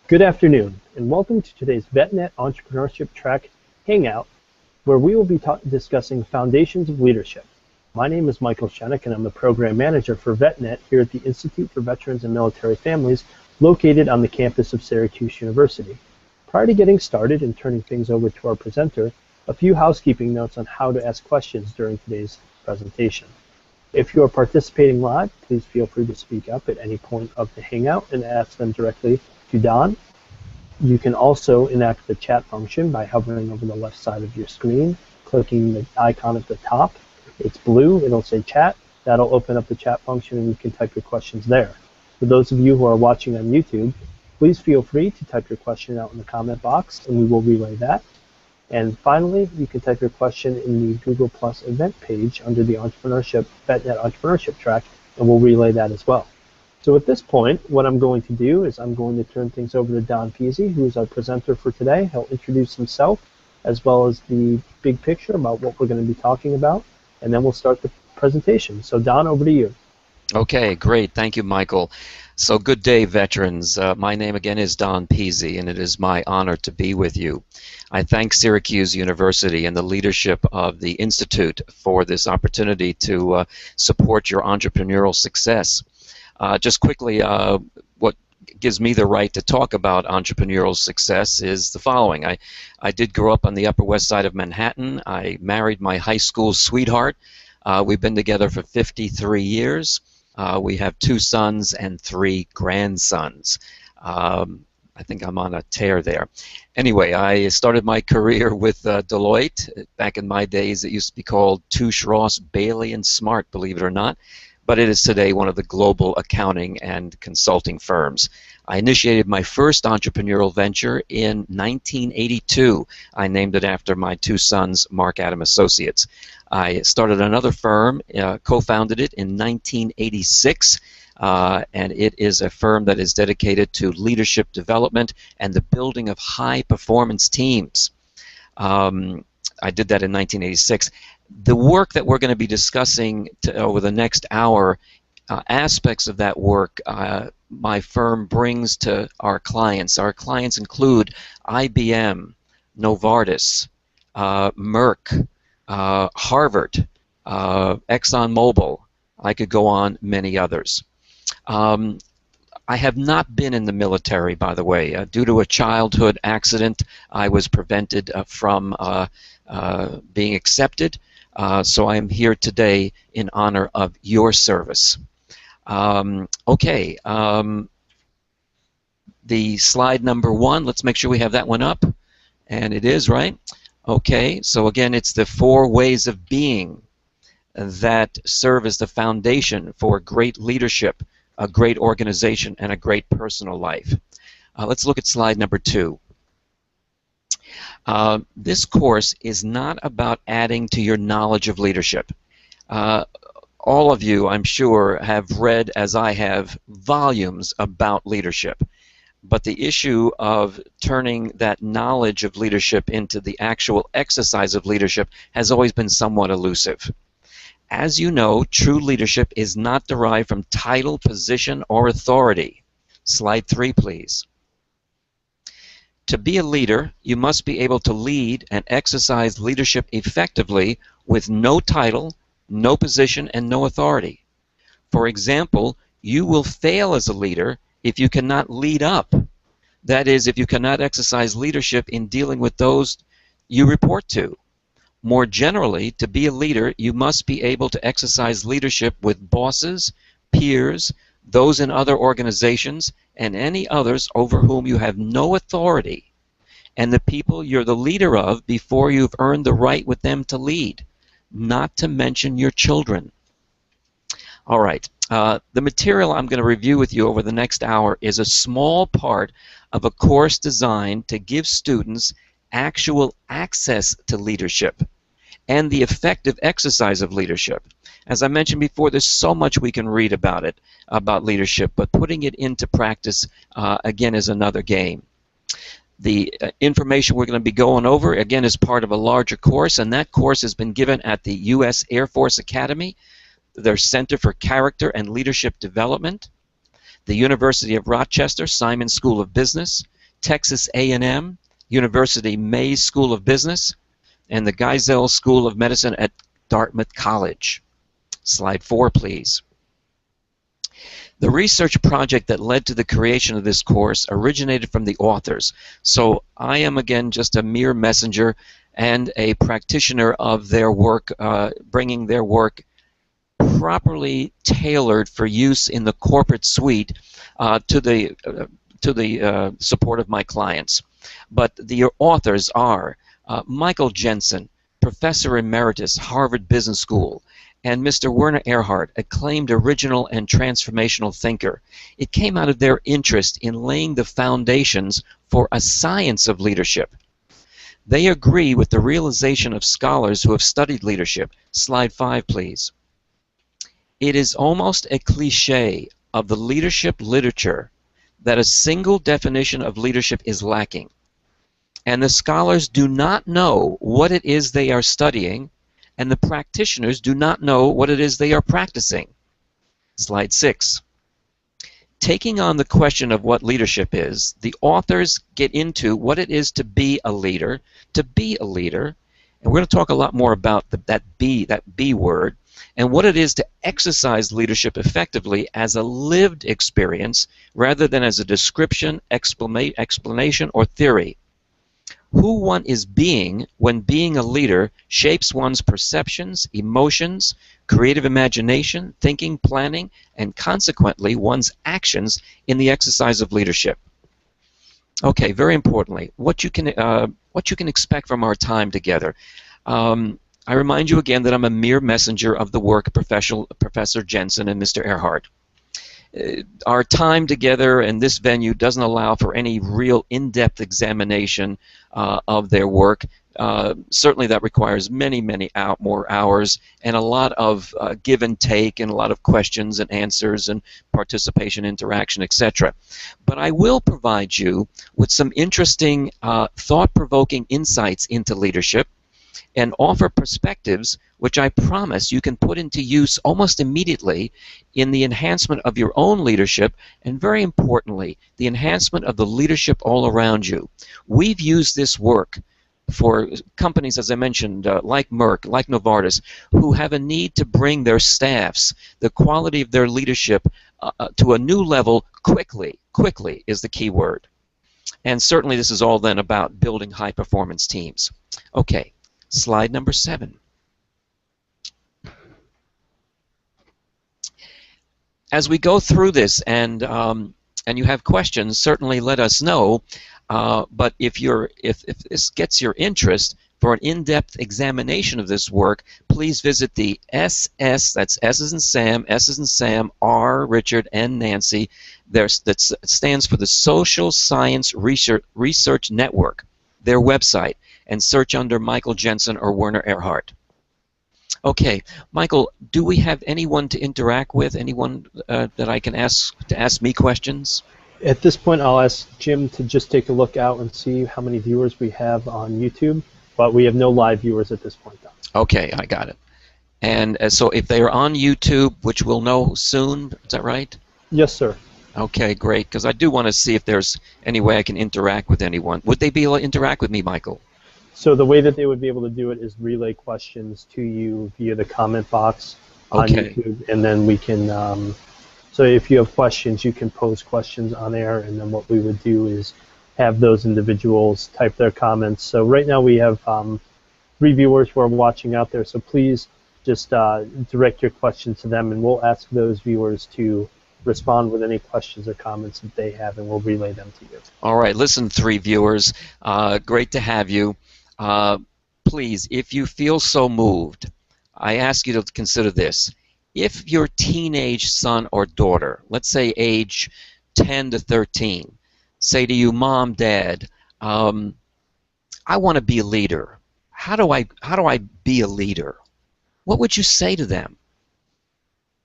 Good afternoon, and welcome to today's VetNet Entrepreneurship Track Hangout, where we will be discussing foundations of leadership. My name is Michael Shenik, and I'm the Program Manager for VetNet here at the Institute for Veterans and Military Families, located on the campus of Syracuse University. Prior to getting started and turning things over to our presenter, a few housekeeping notes on how to ask questions during today's presentation. If you are participating live, please feel free to speak up at any point of the Hangout and ask them directly to Don. You can also enact the chat function by hovering over the left side of your screen, clicking the icon at the top. It's blue, it'll say chat. That'll open up the chat function and you can type your questions there. For those of you who are watching on YouTube, please feel free to type your question out in the comment box and we will relay that. And finally, you can type your question in the Google Plus event page under the VetNet Entrepreneurship track and we'll relay that as well. So at this point, what I'm going to do is I'm going to turn things over to Don Pizzi, who is our presenter for today. He'll introduce himself as well as the big picture about what we're going to be talking about, and then we'll start the presentation. So Don, over to you. Okay, great. Thank you, Michael. So good day, veterans. My name again is Don Pizzi, and it is my honor to be with you. I thank Syracuse University and the leadership of the Institute for this opportunity to support your entrepreneurial success. Just quickly, what gives me the right to talk about entrepreneurial success is the following. I did grow up on the Upper West Side of Manhattan. I married my high school sweetheart. We've been together for 53 years. We have 2 sons and 3 grandsons. I think I'm on a tear there. Anyway, I started my career with Deloitte. Back in my days, it used to be called Touche, Ross, Bailey, and Smart, believe it or not. But it is today one of the global accounting and consulting firms. I initiated my first entrepreneurial venture in 1982. I named it after my 2 sons, Mark Adam Associates. I started another firm, co-founded it in 1986, and it is a firm that is dedicated to leadership development and the building of high-performance teams. I did that in 1986. The work that we're going to be discussing over the next hour, aspects of that work my firm brings to our clients. Our clients include IBM, Novartis, Merck, Harvard, ExxonMobil. I could go on, many others. I have not been in the military, by the way. Due to a childhood accident, I was prevented from being accepted. So I am here today in honor of your service. Okay, the slide number 1, let's make sure we have that one up. And it is, right? Okay, so again, it's the 4 ways of being that serve as the foundation for great leadership, a great organization, and a great personal life. Let's look at slide number 2. This course is not about adding to your knowledge of leadership. All of you, I'm sure, have read, as I have, volumes about leadership. But the issue of turning that knowledge of leadership into the actual exercise of leadership has always been somewhat elusive. As you know, true leadership is not derived from title, position, or authority. Slide 3, please. To be a leader, you must be able to lead and exercise leadership effectively with no title, no position, and no authority. For example, you will fail as a leader if you cannot lead up. That is, if you cannot exercise leadership in dealing with those you report to. More generally, to be a leader, you must be able to exercise leadership with bosses, peers, those in other organizations, and any others over whom you have no authority, and the people you're the leader of before you've earned the right with them to lead, not to mention your children. All right, the material I'm going to review with you over the next hour is a small part of a course designed to give students actual access to leadership and the effective exercise of leadership. As I mentioned before, there's so much we can read about it, about leadership, but putting it into practice, again, is another game. The information we're going to be going over, again, is part of a larger course, and that course has been given at the U.S. Air Force Academy, their Center for Character and Leadership Development, the University of Rochester Simon School of Business, Texas A&M, University Mays School of Business, and the Geisel School of Medicine at Dartmouth College. Slide 4, please. The research project that led to the creation of this course originated from the authors. So I am, again, just a mere messenger and a practitioner of their work, bringing their work properly tailored for use in the corporate suite to the support of my clients. But the authors are Michael Jensen, Professor Emeritus, Harvard Business School, and Mr. Werner Erhard, acclaimed original and transformational thinker. It came out of their interest in laying the foundations for a science of leadership. They agree with the realization of scholars who have studied leadership. Slide 5, please. It is almost a cliche of the leadership literature that a single definition of leadership is lacking, and the scholars do not know what it is they are studying, and the practitioners do not know what it is they are practicing. Slide 6. Taking on the question of what leadership is, the authors get into what it is to be a leader, and we're going to talk a lot more about that B word, and what it is to exercise leadership effectively as a lived experience rather than as a description, explanation, or theory. Who one is being when being a leader shapes one's perceptions, emotions, creative imagination, thinking, planning, and consequently one's actions in the exercise of leadership. Okay, very importantly, what you can expect from our time together. I remind you again that I'm a mere messenger of the work of Professor Jensen and Mr. Erhard. Our time together in this venue doesn't allow for any real in-depth examination of their work. Certainly that requires many more hours and a lot of give and take and a lot of questions and answers and participation, interaction, etc. But I will provide you with some interesting thought-provoking insights into leadership and offer perspectives which I promise you can put into use almost immediately in the enhancement of your own leadership and, very importantly, the enhancement of the leadership all around you. We've used this work for companies, as I mentioned, like Merck, like Novartis, who have a need to bring their staffs, the quality of their leadership to a new level quickly. Quickly is the key word. And certainly this is all then about building high-performance teams. Okay. Slide number 7. As we go through this and you have questions, certainly let us know. But if this gets your interest for an in-depth examination of this work, please visit the SS, that's S as in Sam, S as in Sam, R, Richard, N, Nancy. That stands for the Social Science Research Network, their website, and search under Michael Jensen or Werner Erhard. Okay, Michael, do we have anyone to interact with? Anyone that I can ask to ask me questions? At this point, I'll ask Jim to just take a look out and see how many viewers we have on YouTube, but we have no live viewers at this point, though. Okay, I got it. And so if they are on YouTube, which we'll know soon, is that right? Yes, sir. Okay, great, because I do want to see if there's any way I can interact with anyone. Would they be able to interact with me, Michael? So the way that they would be able to do it is relay questions to you via the comment box on YouTube, and then we can, so if you have questions, you can pose questions on air, and then what we would do is have those individuals type their comments. So right now we have 3 viewers who are watching out there, so please just direct your questions to them, and we'll ask those viewers to respond with any questions or comments that they have, and we'll relay them to you. All right, listen, 3 viewers, great to have you. Please, if you feel so moved, I ask you to consider this. If your teenage son or daughter, let's say age 10 to 13, say to you, Mom, Dad, I want to be a leader. How do I be a leader? What would you say to them?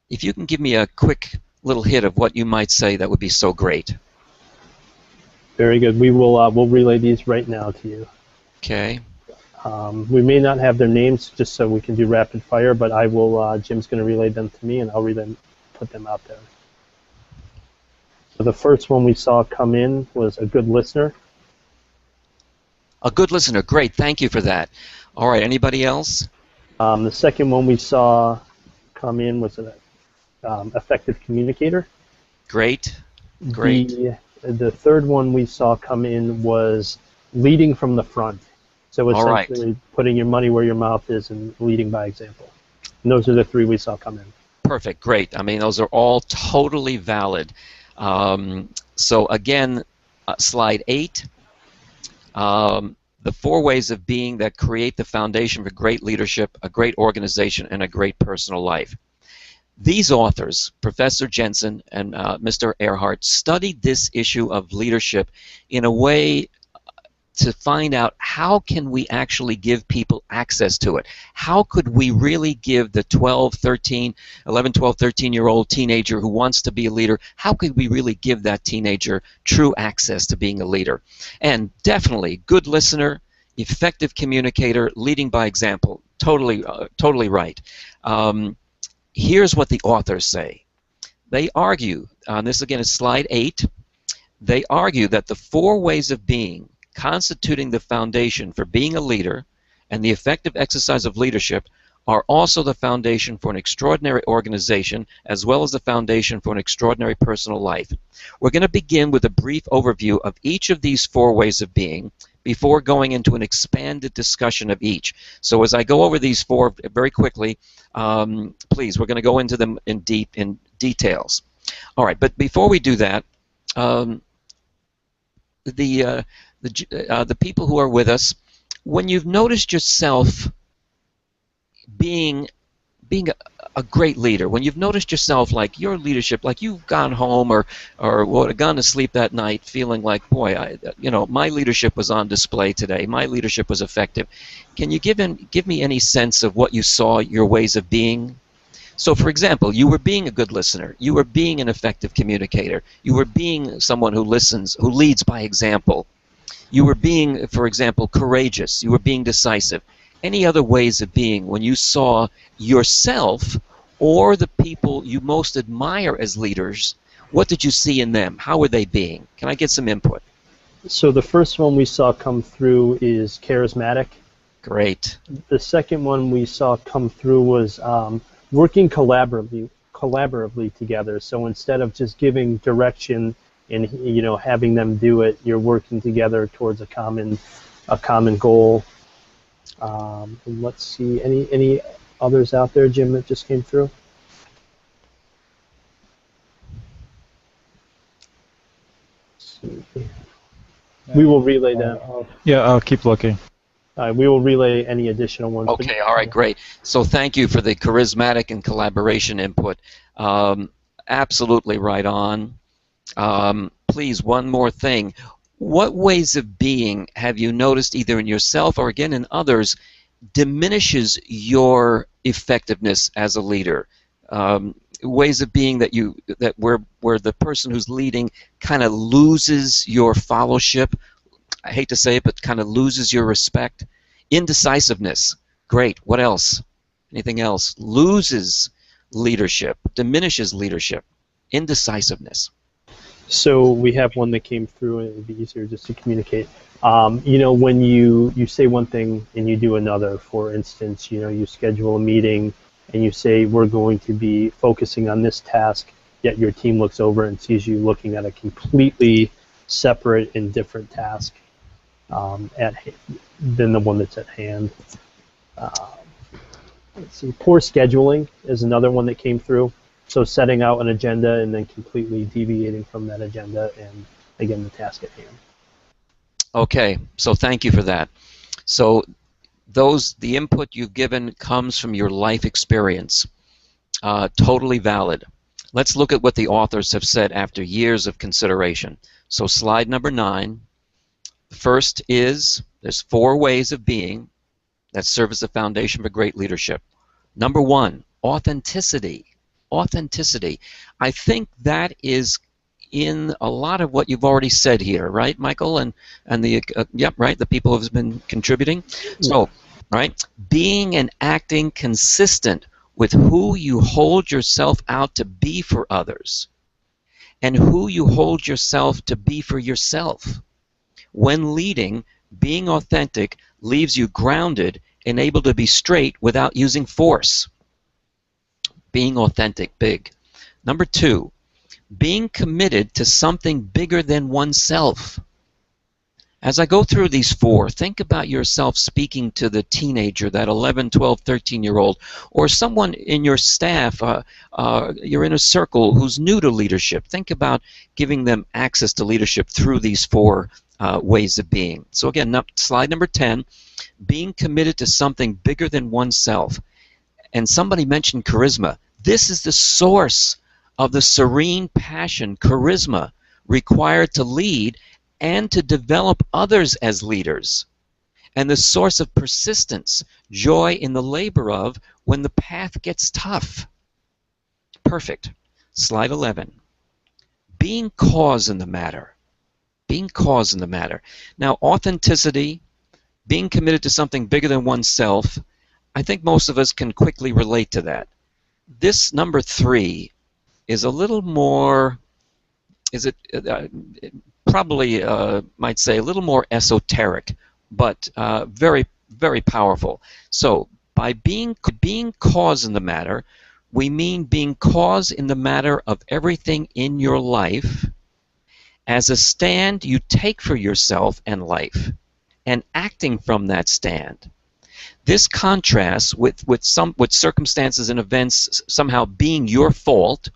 If you can give me a quick little hit of what you might say, that would be so great. Very good. We will we'll relay these right now to you. Okay. We may not have their names just so we can do rapid fire, but I will. Jim's going to relay them to me, and I'll put them out there. So the first one we saw come in was a good listener. A good listener. Great. Thank you for that. All right. Anybody else? The second one we saw come in was an effective communicator. Great. Great. The third one we saw come in was leading from the front. So essentially putting your money where your mouth is and leading by example. And those are the three we saw come in. Perfect. Great. I mean, those are all totally valid. So again, slide 8. The 4 ways of being that create the foundation for great leadership, a great organization, and a great personal life. These authors, Professor Jensen and Mr. Earhart, studied this issue of leadership in a way to find out how can we actually give people access to it. How could we really give the 11, 12, 13-year-old teenager who wants to be a leader, how could we really give that teenager true access to being a leader? And definitely, good listener, effective communicator, leading by example. Totally, totally right. Here's what the authors say. They argue, this again is slide 8, they argue that the 4 ways of being constituting the foundation for being a leader and the effective exercise of leadership are also the foundation for an extraordinary organization as well as the foundation for an extraordinary personal life. We're going to begin with a brief overview of each of these 4 ways of being before going into an expanded discussion of each. So as I go over these 4 very quickly, please, we're going to go into them in details. All right, but before we do that, the people who are with us, when you've noticed yourself being a great leader, when you've noticed yourself like your leadership, like you've gone home or gone to sleep that night feeling like, boy, my leadership was on display today, my leadership was effective. Can you give me any sense of what you saw your ways of being? So, for example, you were being a good listener, you were being an effective communicator, you were being someone who listens, who leads by example. You were being, for example, courageous. You were being decisive. Any other ways of being when you saw yourself or the people you most admire as leaders, what did you see in them? How were they being? Can I get some input? So the first one we saw come through is charismatic. Great. The second one we saw come through was working collaboratively together. So instead of just giving direction and having them do it, you're working together towards a common goal. And let's see, any others out there, Jim, that just came through? Let's see. We will relay that. Yeah, I'll keep looking. We will relay any additional ones. Okay, all right, great. So thank you for the charismatic and collaboration input. Absolutely right on. Please, one more thing. What ways of being have you noticed either in yourself or again in others diminishes your effectiveness as a leader? Ways of being that where the person who's leading kind of loses your fellowship. I hate to say it, but kind of loses your respect. Indecisiveness. Great. What else? Anything else? Loses leadership, diminishes leadership. Indecisiveness. So we have one that came through, and it would be easier just to communicate. When you say one thing and you do another, for instance, you schedule a meeting and you say we're going to be focusing on this task, yet your team looks over and sees you looking at a completely separate and different task than the one that's at hand. Let's see, poor scheduling is another one that came through. So setting out an agenda and then completely deviating from that agenda and, again, the task at hand. Okay, so thank you for that. So the input you've given comes from your life experience. Totally valid. Let's look at what the authors have said after years of consideration. So slide number 9. First is, there's 4 ways of being that serve as a foundation for great leadership. Number 1, authenticity. Authenticity. I think that is in a lot of what you've already said here, right, Michael? And the yep, right, the people who've been contributing. So, right, being and acting consistent with who you hold yourself out to be for others, and who you hold yourself to be for yourself. When leading, being authentic leaves you grounded and able to be straight without using force. Being authentic, big. Number 2, being committed to something bigger than oneself. As I go through these 4, think about yourself speaking to the teenager, that 11, 12, 13-year-old, or someone in your staff, you're in a circle who's new to leadership. Think about giving them access to leadership through these 4 ways of being. So again, slide number 10, being committed to something bigger than oneself. And somebody mentioned charisma. This is the source of the serene passion, charisma, required to lead and to develop others as leaders, and the source of persistence, joy in the labor of when the path gets tough. Perfect. Slide 11. Being cause in the matter. Being cause in the matter. Now, authenticity, being committed to something bigger than oneself, I think most of us can quickly relate to that. This number 3 is a little more, probably might say a little more esoteric, but very, very powerful. So by being cause in the matter, we mean being cause in the matter of everything in your life as a stand you take for yourself and life, and acting from that stand. This contrasts with circumstances and events somehow being your fault,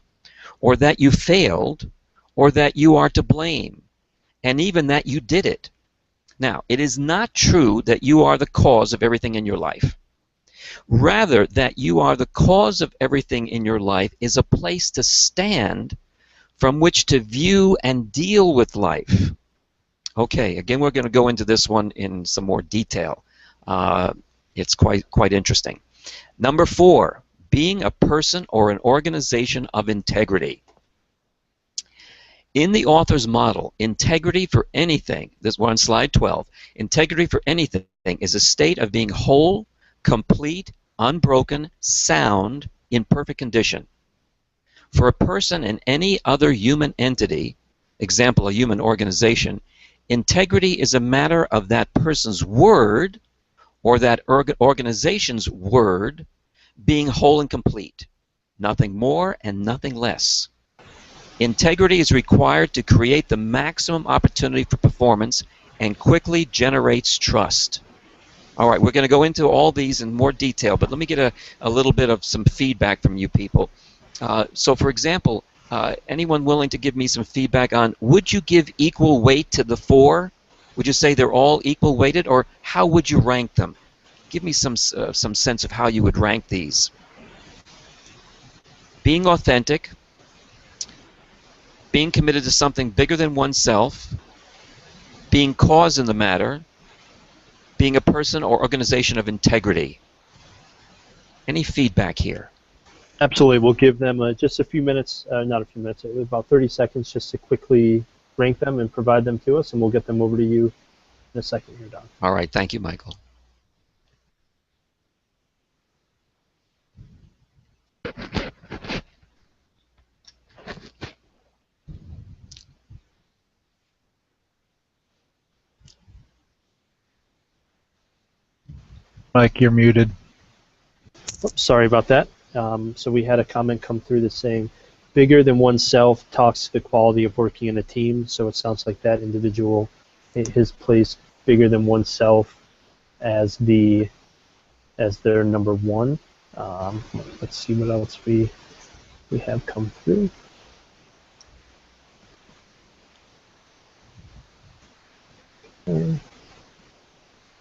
or that you failed, or that you are to blame, and even that you did it. Now, it is not true that you are the cause of everything in your life. Rather, that you are the cause of everything in your life is a place to stand from which to view and deal with life. Okay, again, we're going to go into this one in some more detail. It's quite interesting. Number 4, being a person or an organization of integrity. In the author's model, integrity for anything, this one on slide 12, integrity for anything is a state of being whole, complete, unbroken, sound, in perfect condition. For a person and any other human entity, example, a human organization, integrity is a matter of that person's word or that organization's word being whole and complete, nothing more and nothing less. Integrity is required to create the maximum opportunity for performance and quickly generates trust. All right, we're going to go into all these in more detail, but let me get a little bit of some feedback from you people. So, for example, anyone willing to give me some feedback on, would you give equal weight to the 4? Would you say they're all equal weighted, or how would you rank them? Give me some sense of how you would rank these. Being authentic, being committed to something bigger than oneself, being cause in the matter, being a person or organization of integrity. Any feedback here? Absolutely. We'll give them just a few minutes, not a few minutes, about 30 seconds just to quickly rank them and provide them to us, and we'll get them over to you in a second here, Don. All right. Thank you, Michael. Mike, you're muted. Oops, sorry about that. So we had a comment come through that's saying, bigger than oneself talks to the quality of working in a team. So it sounds like that individual has placed bigger than oneself as their number 1. Let's see what else we have come through. Okay.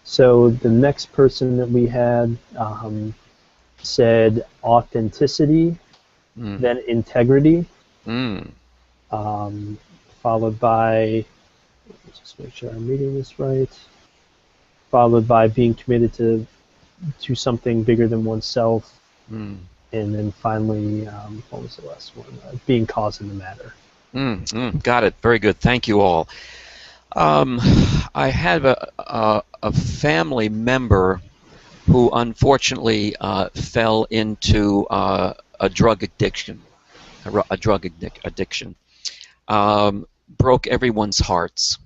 So the next person that we had said authenticity, then integrity, followed by, let's just make sure I'm reading this right, followed by being committed to something bigger than oneself, and then finally, what was the last one? Being cause in the matter. Got it. Very good. Thank you all. I had a family member who unfortunately fell into a drug addiction. broke everyone's hearts.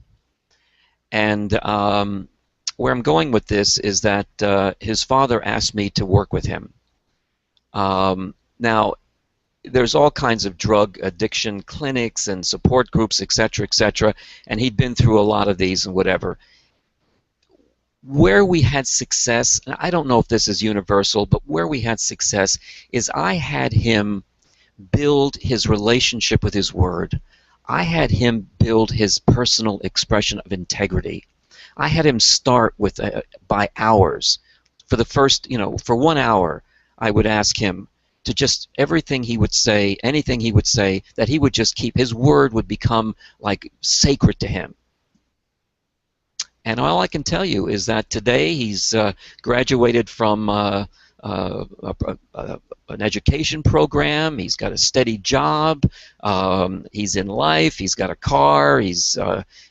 And where I'm going with this is that his father asked me to work with him. Now, there's all kinds of drug addiction clinics and support groups, etc., and he'd been through a lot of these and whatever. Where we had success, and I don't know if this is universal, but where we had success is I had him build his relationship with his word. I had him build his personal expression of integrity. I had him start with by hours. For the first, for 1 hour, I would ask him to just everything he would say, anything he would say, that he would just keep. His word would become like sacred to him. And all I can tell you is that today he's graduated from an education program. He's got a steady job. He's in life. He's got a car.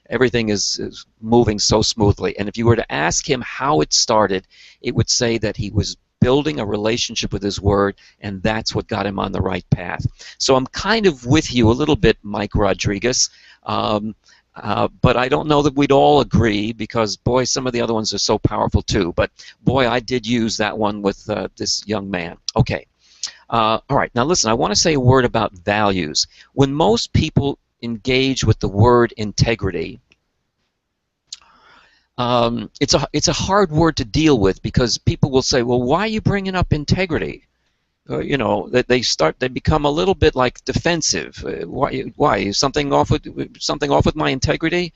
Everything is moving so smoothly. And if you were to ask him how it started, it would say that he was building a relationship with his word, and that's what got him on the right path. So I'm kind of with you a little bit, Mike Rodriguez. But I don't know that we'd all agree, because, boy, some of the other ones are so powerful too. But, boy, I did use that one with this young man. Okay. All right. Now, listen, I want to say a word about values. When most people engage with the word integrity, it's a hard word to deal with, because people will say, well, why are you bringing up integrity? They become a little bit like defensive. Why is something off with my integrity,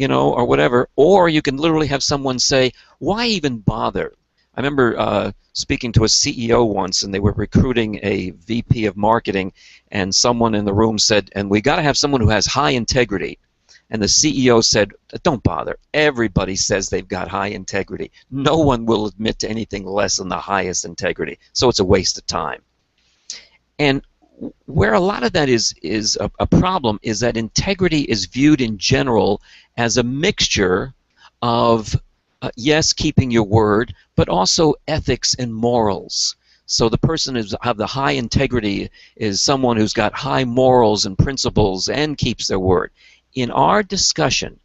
or whatever? Or you can literally have someone say, why even bother? I remember speaking to a CEO once, and they were recruiting a VP of marketing, and someone in the room said, and we got to have someone who has high integrity. And the CEO said, don't bother. Everybody says they've got high integrity. No one will admit to anything less than the highest integrity. So it's a waste of time. And where a lot of that is a problem is that integrity is viewed in general as a mixture of, yes, keeping your word, but also ethics and morals. So the person who's have the high integrity is someone who's got high morals and principles and keeps their word. In our discussion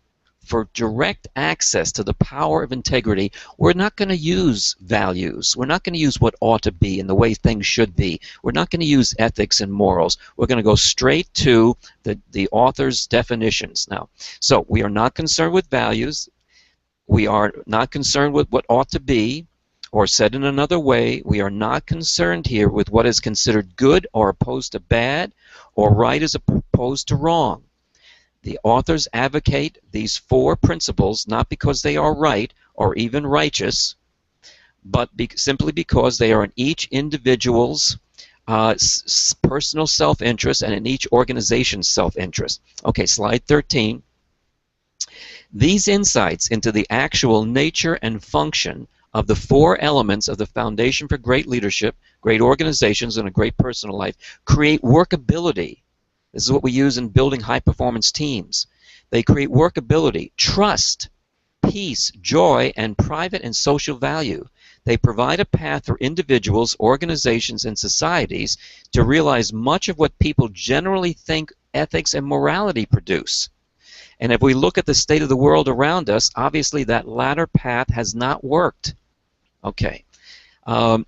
for direct access to the power of integrity, we're not going to use values. We're not going to use what ought to be and the way things should be. We're not going to use ethics and morals. We're going to go straight to the author's definitions. Now, so we are not concerned with values. We are not concerned with what ought to be, or said in another way, we are not concerned here with what is considered good or opposed to bad, or right as opposed to wrong. The authors advocate these 4 principles not because they are right or even righteous, but simply because they are in each individual's personal self-interest and in each organization's self-interest. Okay, slide 13. These insights into the actual nature and function of the 4 elements of the foundation for great leadership, great organizations, and a great personal life create workability. This is what we use in building high-performance teams. They create workability, trust, peace, joy, and private and social value. They provide a path for individuals, organizations, and societies to realize much of what people generally think ethics and morality produce. And if we look at the state of the world around us, obviously that latter path has not worked. Okay.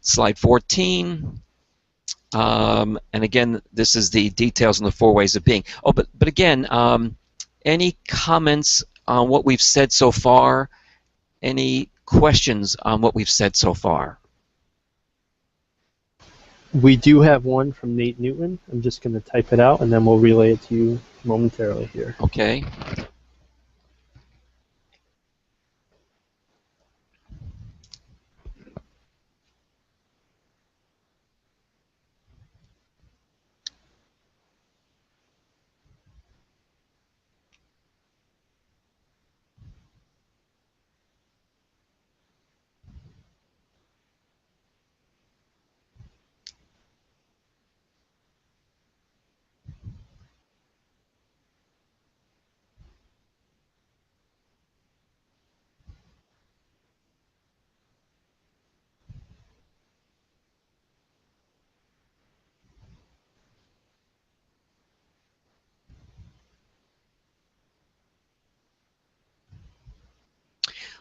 Slide 14. And again, this is the details on the 4 ways of being. Oh, but again, any comments on what we've said so far? Any questions on what we've said so far? We do have one from Nate Newton. I'm just going to type it out, and then we'll relay it to you momentarily here. Okay.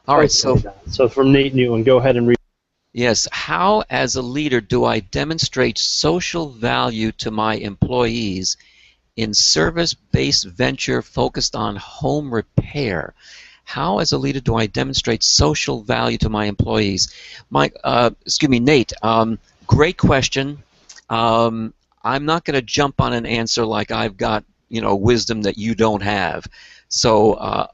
All right, Okay, so from Nate Newland, go ahead and read. yes, how as a leader do I demonstrate social value to my employees in service-based venture focused on home repair? How as a leader do I demonstrate social value to my employees? Nate, great question. I'm not going to jump on an answer like I've got, wisdom that you don't have. So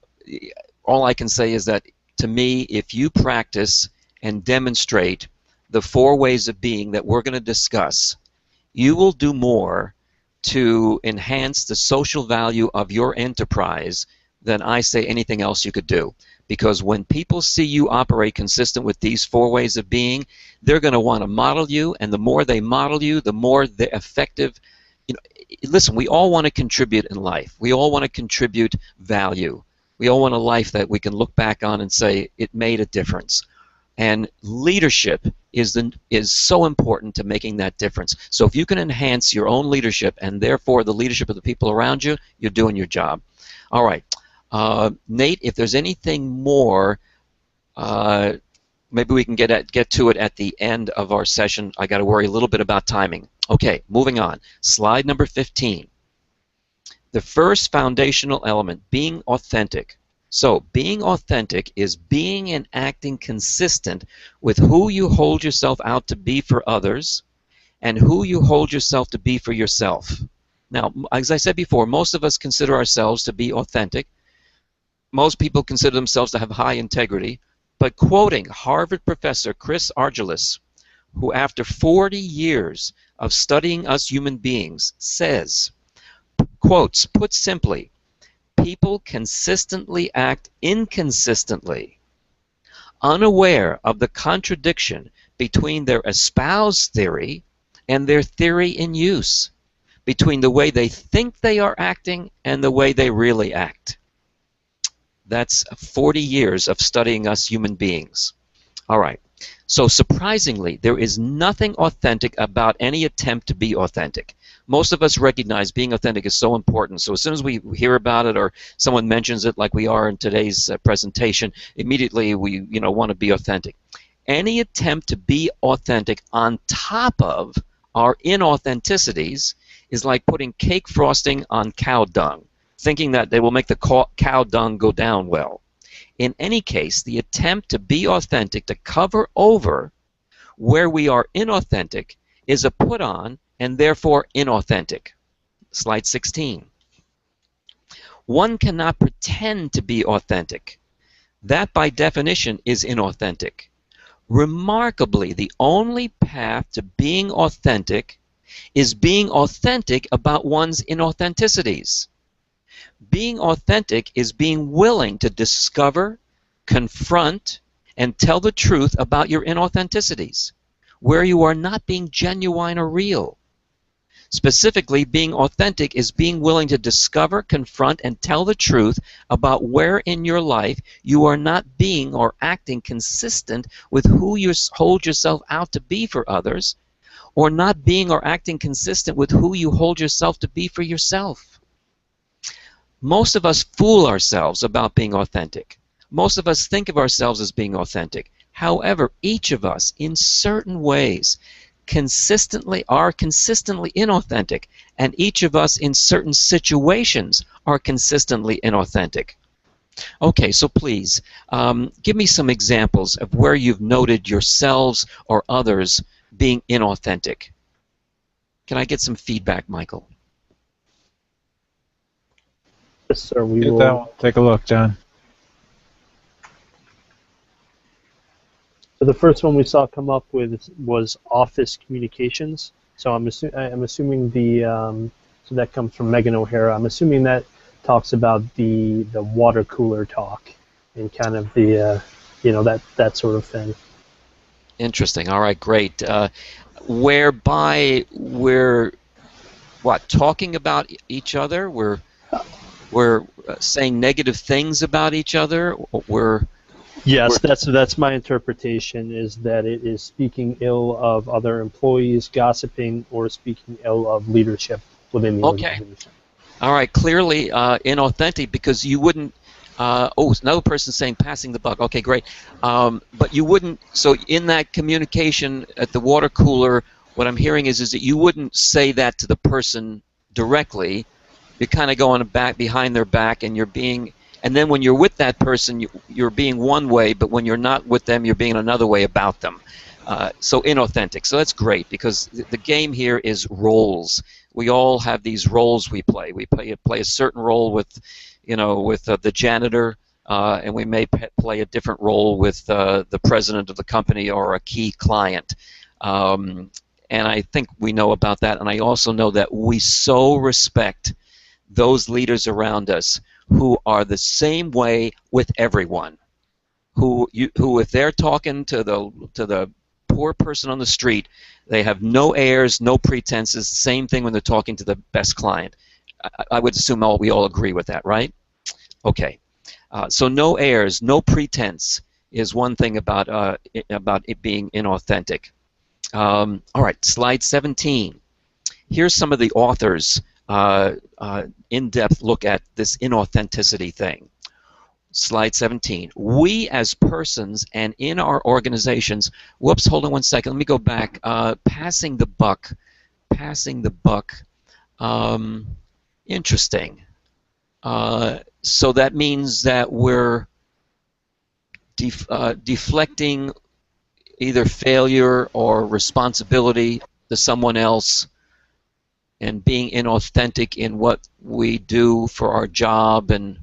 all I can say is that, to me, if you practice and demonstrate the 4 ways of being that we're going to discuss, you will do more to enhance the social value of your enterprise than I say anything else you could do. Because when people see you operate consistent with these 4 ways of being, they're going to want to model you, and the more they model you, the more they're effective. Listen, we all want to contribute in life. We all want to contribute value. We all want a life that we can look back on and say it made a difference. And leadership is so important to making that difference. So if you can enhance your own leadership and therefore the leadership of the people around you, you're doing your job. All right. Nate, if there's anything more, maybe we can get to it at the end of our session. I got to worry a little bit about timing. Okay, moving on. Slide number 15. The first foundational element, being authentic. So being authentic is being and acting consistent with who you hold yourself out to be for others and who you hold yourself to be for yourself. Now, as I said before, most of us consider ourselves to be authentic. Most people consider themselves to have high integrity. But quoting Harvard professor Chris Argylis, who after 40 years of studying us human beings says, quotes, put simply, people consistently act inconsistently, unaware of the contradiction between their espoused theory and their theory in use, between the way they think they are acting and the way they really act. That's 40 years of studying us human beings. All right. So surprisingly, there is nothing authentic about any attempt to be authentic. Most of us recognize being authentic is so important. So as soon as we hear about it or someone mentions it like we are in today's presentation, immediately we want to be authentic. Any attempt to be authentic on top of our inauthenticities is like putting cake frosting on cow dung, thinking that they will make the cow dung go down well. In any case, the attempt to be authentic, to cover over where we are inauthentic, is a put-on and therefore inauthentic. Slide 16. One cannot pretend to be authentic. That, by definition, is inauthentic. Remarkably, the only path to being authentic is being authentic about one's inauthenticities. Being authentic is being willing to discover, confront, and tell the truth about your inauthenticities, where you are not being genuine or real. Specifically, being authentic is being willing to discover, confront, and tell the truth about where in your life you are not being or acting consistent with who you hold yourself out to be for others, or not being or acting consistent with who you hold yourself to be for yourself. Most of us fool ourselves about being authentic. Most of us think of ourselves as being authentic. However, each of us, in certain ways, are consistently inauthentic, and each of us, in certain situations, are consistently inauthentic. Okay, so please, give me some examples of where you've noted yourselves or others being inauthentic. Can I get some feedback, Michael? Yes, sir. We Get will that one. Take a look, John. So the first one we saw come up with was office communications. So I'm assuming so that comes from Megan O'Hara. I'm assuming that talks about the water cooler talk and kind of the that sort of thing. Interesting. All right, great. Whereby we're talking about each other. We're saying negative things about each other. Yes, that's my interpretation, is that it is speaking ill of other employees, gossiping, or speaking ill of leadership within the organization. All right, clearly inauthentic, because you wouldn't Oh, another person saying passing the buck. Okay, great. But you wouldn't, so in that communication at the water cooler, what I'm hearing is that you wouldn't say that to the person directly. You're kind of going back behind their back, and you're being, and then when you're with that person, you're being one way, but when you're not with them, you're being another way about them. So inauthentic. So that's great, because the game here is roles. We all have these roles we play. We play a certain role with, with the janitor, and we may play a different role with the president of the company or a key client. And I think we know about that. And I also know that we so respect those leaders around us who are the same way with everyone. Who if they're talking to the poor person on the street, they have no airs, no pretenses. Same thing when they're talking to the best client. I would assume we all agree with that, right? Okay. So no airs, no pretense is one thing about it being inauthentic. All right, slide 17. Here's some of the authors' in-depth look at this inauthenticity thing. Slide 17. We as persons and in our organizations, whoops, hold on one second, let me go back. Passing the buck. Interesting. So that means that we're deflecting either failure or responsibility to someone else and being inauthentic in what we do for our job and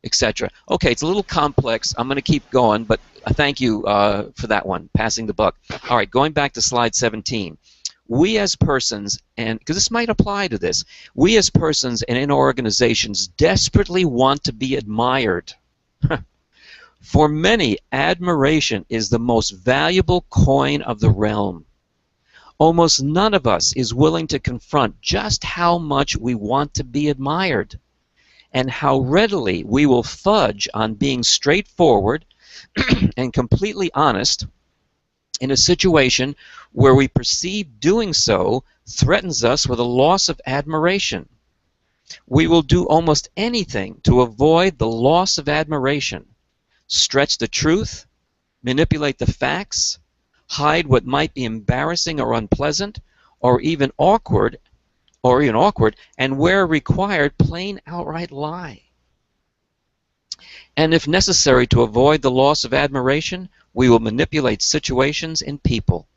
etc. Okay, it's a little complex. I'm going to keep going, but thank you for that one, passing the buck. All right, going back to slide 17. We as persons, and because this might apply to this, we as persons and in organizations desperately want to be admired. For many, admiration is the most valuable coin of the realm. Almost none of us is willing to confront just how much we want to be admired, and how readily we will fudge on being straightforward and completely honest in a situation where we perceive doing so threatens us with a loss of admiration. We will do almost anything to avoid the loss of admiration, stretch the truth, manipulate the facts, hide what might be embarrassing or unpleasant, or even awkward, and where required, plain outright lie. And if necessary to avoid the loss of admiration, we will manipulate situations and people.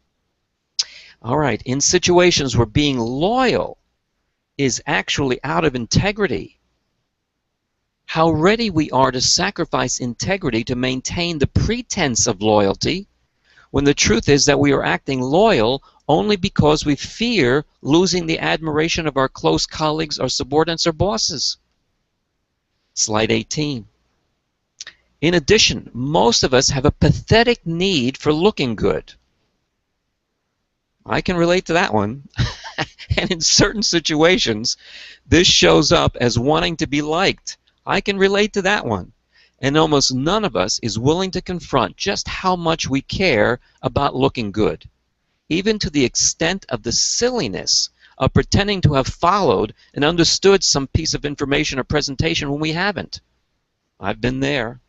All right, in situations where being loyal is actually out of integrity, how ready we are to sacrifice integrity to maintain the pretense of loyalty, when the truth is that we are acting loyal only because we fear losing the admiration of our close colleagues or subordinates or bosses. Slide 18. In addition, most of us have a pathetic need for looking good. I can relate to that one. And in certain situations, this shows up as wanting to be liked. I can relate to that one. And almost none of us is willing to confront just how much we care about looking good, even to the extent of the silliness of pretending to have followed and understood some piece of information or presentation when we haven't. I've been there.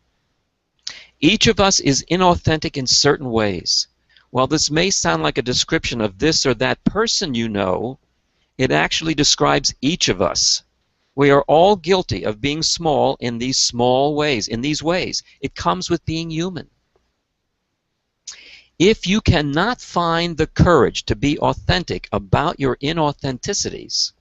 Each of us is inauthentic in certain ways. While this may sound like a description of this or that person you know, it actually describes each of us. We are all guilty of being small in these small ways, in these ways. It comes with being human. If you cannot find the courage to be authentic about your inauthenticities,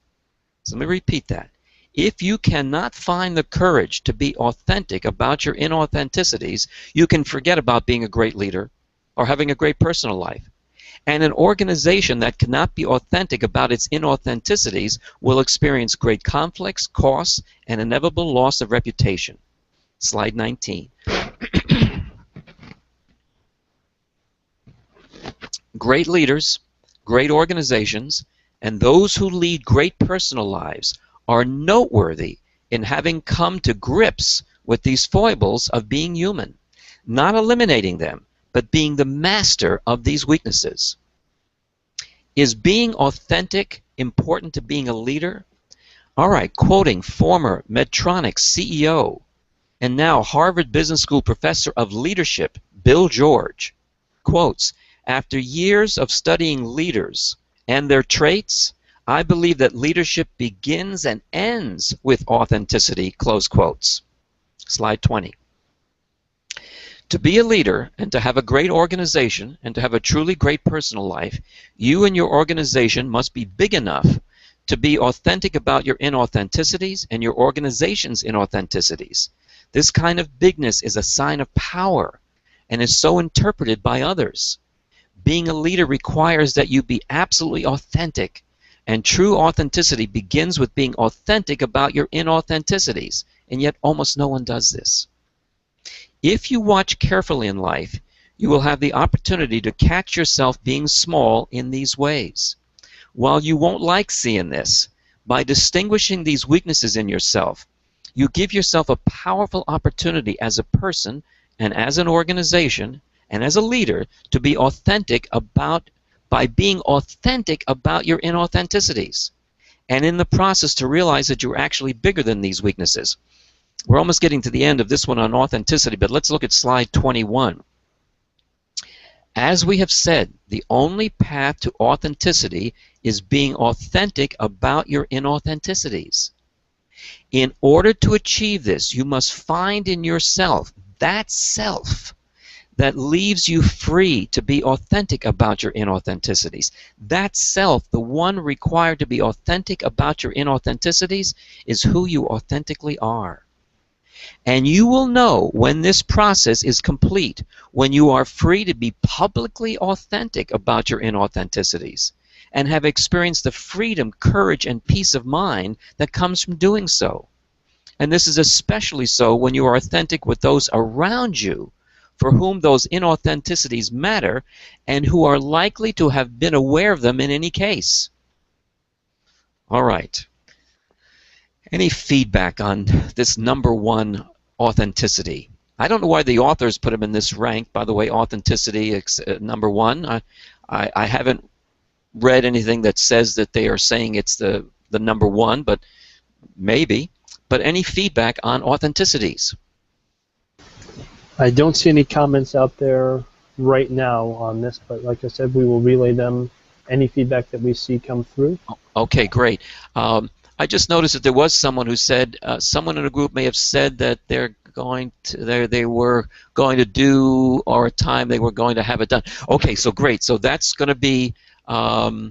so let me repeat that. If you cannot find the courage to be authentic about your inauthenticities, you can forget about being a great leader or having a great personal life. And an organization that cannot be authentic about its inauthenticities will experience great conflicts, costs, and inevitable loss of reputation. Slide 19. Great leaders, great organizations, and those who lead great personal lives are noteworthy in having come to grips with these foibles of being human, not eliminating them, but being the master of these weaknesses. Is being authentic important to being a leader? All right, quoting former Medtronic CEO and now Harvard Business School professor of leadership, Bill George, quotes, "After years of studying leaders and their traits, I believe that leadership begins and ends with authenticity," close quotes. Slide 20. To be a leader and to have a great organization and to have a truly great personal life, you and your organization must be big enough to be authentic about your inauthenticities and your organization's inauthenticities. This kind of bigness is a sign of power and is so interpreted by others. Being a leader requires that you be absolutely authentic, and true authenticity begins with being authentic about your inauthenticities, and yet almost no one does this. If you watch carefully in life, you will have the opportunity to catch yourself being small in these ways. While you won't like seeing this, by distinguishing these weaknesses in yourself, you give yourself a powerful opportunity as a person and as an organization and as a leader to be authentic by being authentic about your inauthenticities, and in the process to realize that you're actually bigger than these weaknesses. We're almost getting to the end of this one on authenticity, but let's look at slide 21. As we have said, the only path to authenticity is being authentic about your inauthenticities. In order to achieve this, you must find in yourself that self that leaves you free to be authentic about your inauthenticities. That self, the one required to be authentic about your inauthenticities, is who you authentically are. And you will know when this process is complete, when you are free to be publicly authentic about your inauthenticities and have experienced the freedom, courage, and peace of mind that comes from doing so. And this is especially so when you are authentic with those around you for whom those inauthenticities matter and who are likely to have been aware of them in any case. All right. Any feedback on this number one, authenticity? I don't know why the authors put them in this rank. By the way, authenticity is number one. I haven't read anything that says that they are saying it's the number one, but maybe. But any feedback on authenticities? I don't see any comments out there right now on this, but like I said, we will relay them, any feedback that we see come through. Okay, great. I just noticed that there was someone who said, someone in a group may have said that they were going to do, or a time they were going to have it done. Okay, so great. So that's going to be a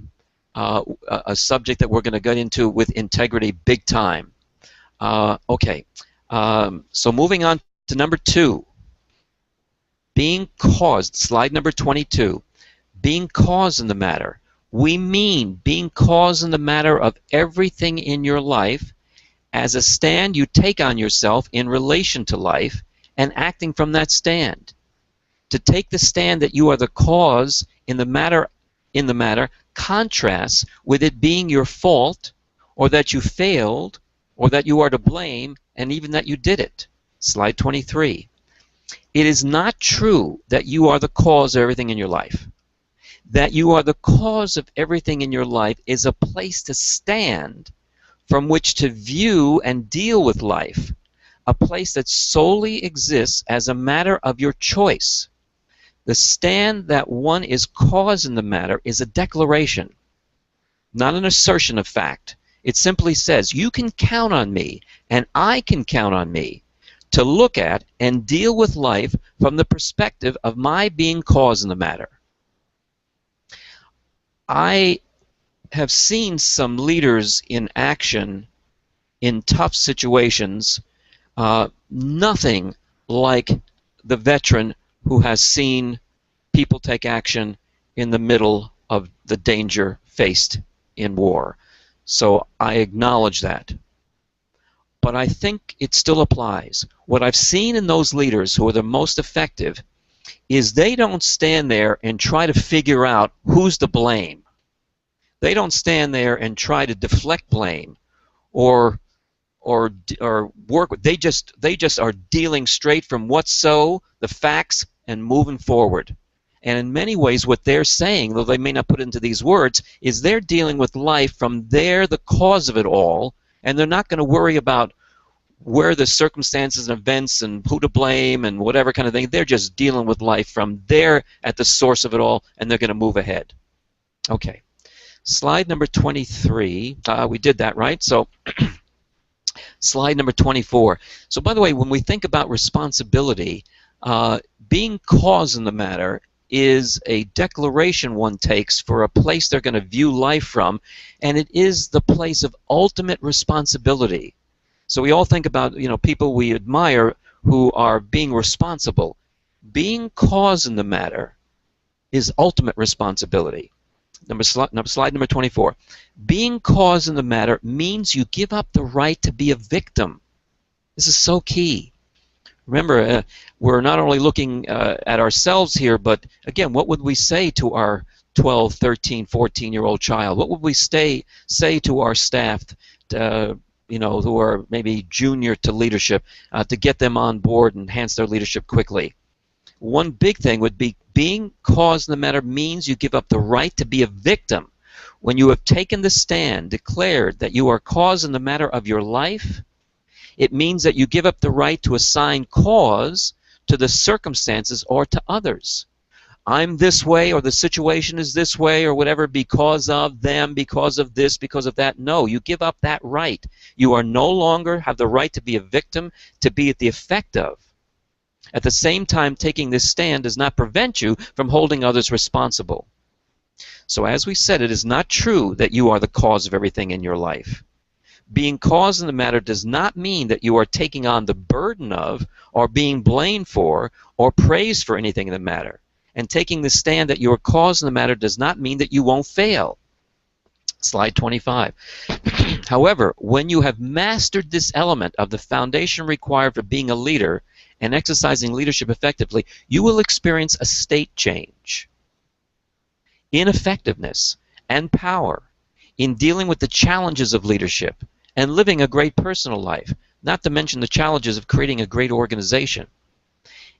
subject that we're going to get into with integrity big time. Okay, so moving on to number 2. Being caused, slide number 22. Being caused in the matter. We mean being caused in the matter of everything in your life as a stand you take on yourself in relation to life and acting from that stand. To take the stand that you are the cause in the matter contrasts with it being your fault, or that you failed, or that you are to blame, and even that you did it. Slide 23. It is not true that you are the cause of everything in your life. That you are the cause of everything in your life is a place to stand from which to view and deal with life, a place that solely exists as a matter of your choice. The stand that one is cause in the matter is a declaration, not an assertion of fact. It simply says, you can count on me, and I can count on me to look at and deal with life from the perspective of my being cause in the matter. I have seen some leaders in action in tough situations, nothing like the veteran who has seen people take action in the middle of the danger faced in war. So I acknowledge that. But I think it still applies. What I've seen in those leaders who are the most effective is they don't stand there and try to figure out who's to blame. They don't stand there and try to deflect blame or work with. They just are dealing straight from what's so, the facts, and moving forward. And in many ways, what they're saying, though they may not put it into these words, is they're dealing with life from they're the cause of it all, and they're not going to worry about where the circumstances and events and who to blame and whatever kind of thing. They're just dealing with life from there at the source of it all, and they're going to move ahead. Okay. Slide number 23. We did that, right? So slide number 24. So by the way, when we think about responsibility, being cause in the matter is a declaration one takes for a place they're going to view life from, and it is the place of ultimate responsibility. So we all think about, you know, people we admire who are being responsible. Being cause in the matter is ultimate responsibility. Slide number 24. Being cause in the matter means you give up the right to be a victim. This is so key. Remember, we're not only looking at ourselves here, but again, what would we say to our 12, 13, 14-year-old child? What would we say to our staff, you know, who are maybe junior to leadership, to get them on board and enhance their leadership quickly? One big thing would be being cause in the matter means you give up the right to be a victim. When you have taken the stand, declared that you are cause in the matter of your life, it means that you give up the right to assign cause to the circumstances or to others. I'm this way, or the situation is this way, or whatever, because of them, because of this, because of that. No, you give up that right. You are no longer have the right to be a victim, to be at the effect of. At the same time, taking this stand does not prevent you from holding others responsible. So as we said, it is not true that you are the cause of everything in your life. Being cause in the matter does not mean that you are taking on the burden of, or being blamed for, or praised for anything in the matter. And taking the stand that you are cause in the matter does not mean that you won't fail. Slide 25. However, when you have mastered this element of the foundation required for being a leader and exercising leadership effectively, you will experience a state change in effectiveness and power in dealing with the challenges of leadership and living a great personal life, not to mention the challenges of creating a great organization.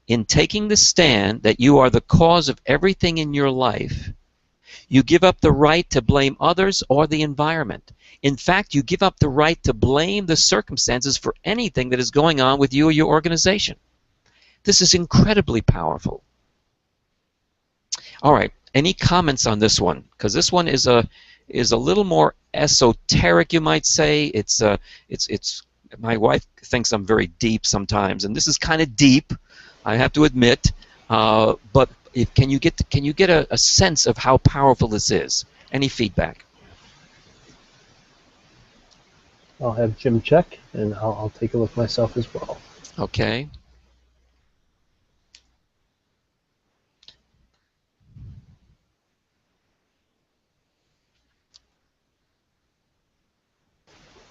In taking the stand that you are the cause of everything in your life, you give up the right to blame others or the environment. In fact, you give up the right to blame the circumstances for anything that is going on with you or your organization. This is incredibly powerful. All right, any comments on this one? Because this one is a little more esoteric, you might say. It's my wife thinks I'm very deep sometimes, and this is kind of deep, I have to admit. But can you get a sense of how powerful this is? Any feedback? I'll have Jim check, and I'll take a look myself as well. Okay.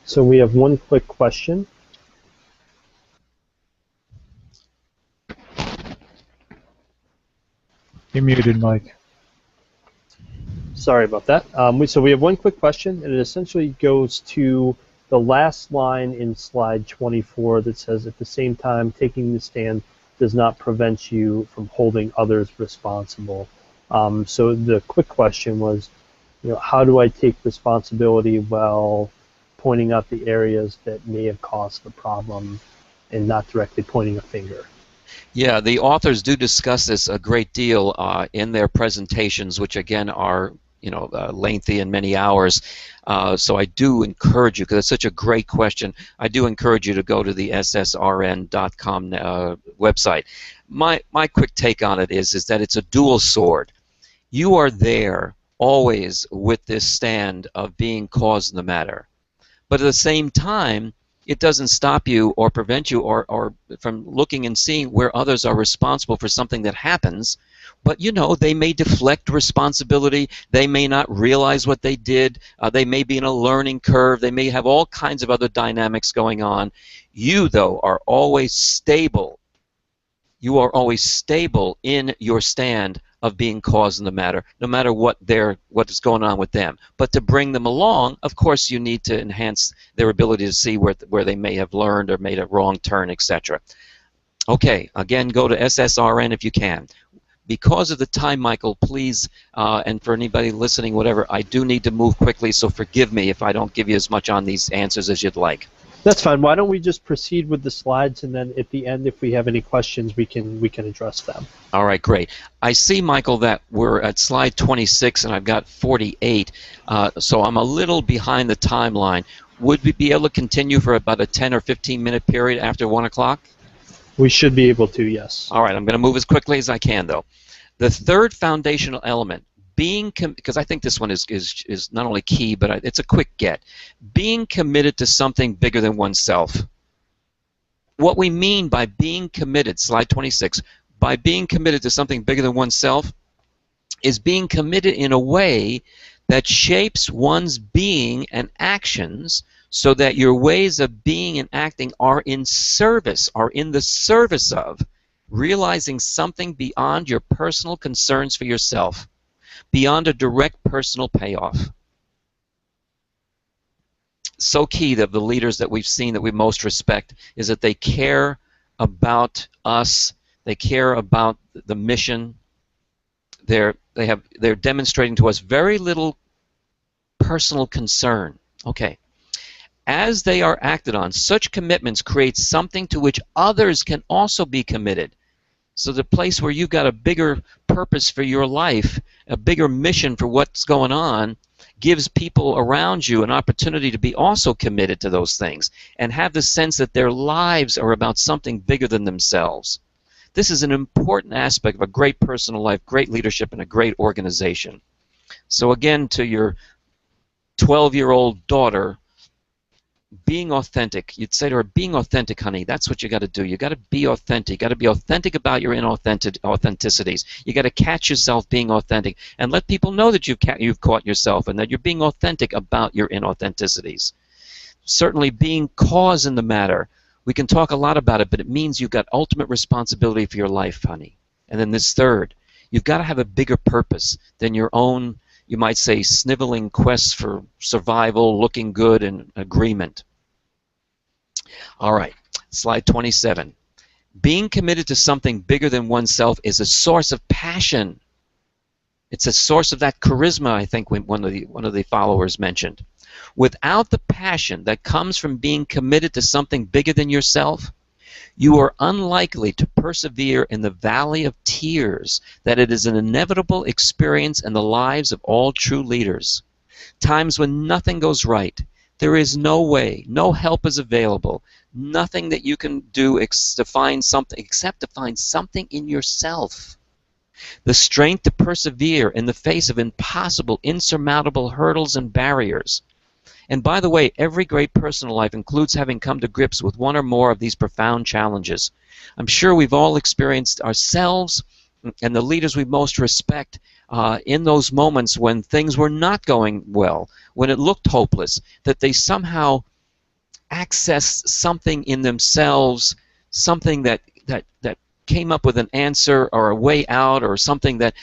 So we have one quick question. You're muted, Mike. Sorry about that. So we have one quick question, and it essentially goes to the last line in slide 24 that says, at the same time, taking the stand does not prevent you from holding others responsible. So the quick question was, how do I take responsibility while pointing out the areas that may have caused the problem and not directly pointing a finger? Yeah, the authors do discuss this a great deal in their presentations, which again are lengthy and many hours. So I do encourage you, because it's such a great question, I do encourage you to go to the ssrn.com website. My quick take on it is that it's a dual sword. You are there always with this stand of being cause in the matter. But at the same time, it doesn't stop you or prevent you or from looking and seeing where others are responsible for something that happens. But they may deflect responsibility. They may not realize what they did. They may be in a learning curve. They may have all kinds of other dynamics going on. You, though, are always stable. You are always stable in your stand of being cause in the matter, no matter what is going on with them. But to bring them along, of course, you need to enhance their ability to see where they may have learned or made a wrong turn, etc. Okay, again, go to SSRN if you can. Because of the time, Michael, please, and for anybody listening, whatever, I do need to move quickly, so forgive me if I don't give you as much on these answers as you'd like. That's fine. Why don't we just proceed with the slides, and then at the end, if we have any questions, we can address them. All right, great. I see, Michael, that we're at slide 26, and I've got 48, so I'm a little behind the timeline. Would we be able to continue for about a 10 or 15-minute period after 1 o'clock? We should be able to, yes. All right, I'm going to move as quickly as I can, though. The third foundational element, because I think this one is not only key, but it's a quick get. Being committed to something bigger than oneself. What we mean by being committed, slide 26, by being committed to something bigger than oneself is being committed in a way that shapes one's being and actions so that your ways of being and acting are in the service of realizing something beyond your personal concerns for yourself, beyond a direct personal payoff. So key that the leaders that we've seen that we most respect is that they care about us, they care about the mission. They're demonstrating to us very little personal concern. Okay. As they are acted on, such commitments create something to which others can also be committed. So the place where you've got a bigger purpose for your life, a bigger mission for what's going on, gives people around you an opportunity to be also committed to those things and have the sense that their lives are about something bigger than themselves. This is an important aspect of a great personal life, great leadership, and a great organization. So again, to your 12-year-old daughter, being authentic. You'd say to her, being authentic, honey, that's what you got to do. You got to be authentic. You got to be authentic about your inauthenticities. You got to catch yourself being authentic and let people know that you've caught yourself and that you're being authentic about your inauthenticities. Certainly being cause in the matter. We can talk a lot about it, but it means you've got ultimate responsibility for your life, honey. And then this third, you've got to have a bigger purpose than your own, you might say, sniveling quest for survival, looking good, and agreement. All right, slide 27. Being committed to something bigger than oneself is a source of passion. It's a source of that charisma, I think one of the followers mentioned. Without the passion that comes from being committed to something bigger than yourself, you are unlikely to persevere in the valley of tears that it is an inevitable experience in the lives of all true leaders. Times when nothing goes right, there is no way, no help is available, nothing that you can do except to find something in yourself. The strength to persevere in the face of impossible, insurmountable hurdles and barriers. And by the way, every great personal life includes having come to grips with one or more of these profound challenges. I'm sure we've all experienced ourselves and the leaders we most respect in those moments when things were not going well, when it looked hopeless, that they somehow accessed something in themselves, something that came up with an answer or a way out or something that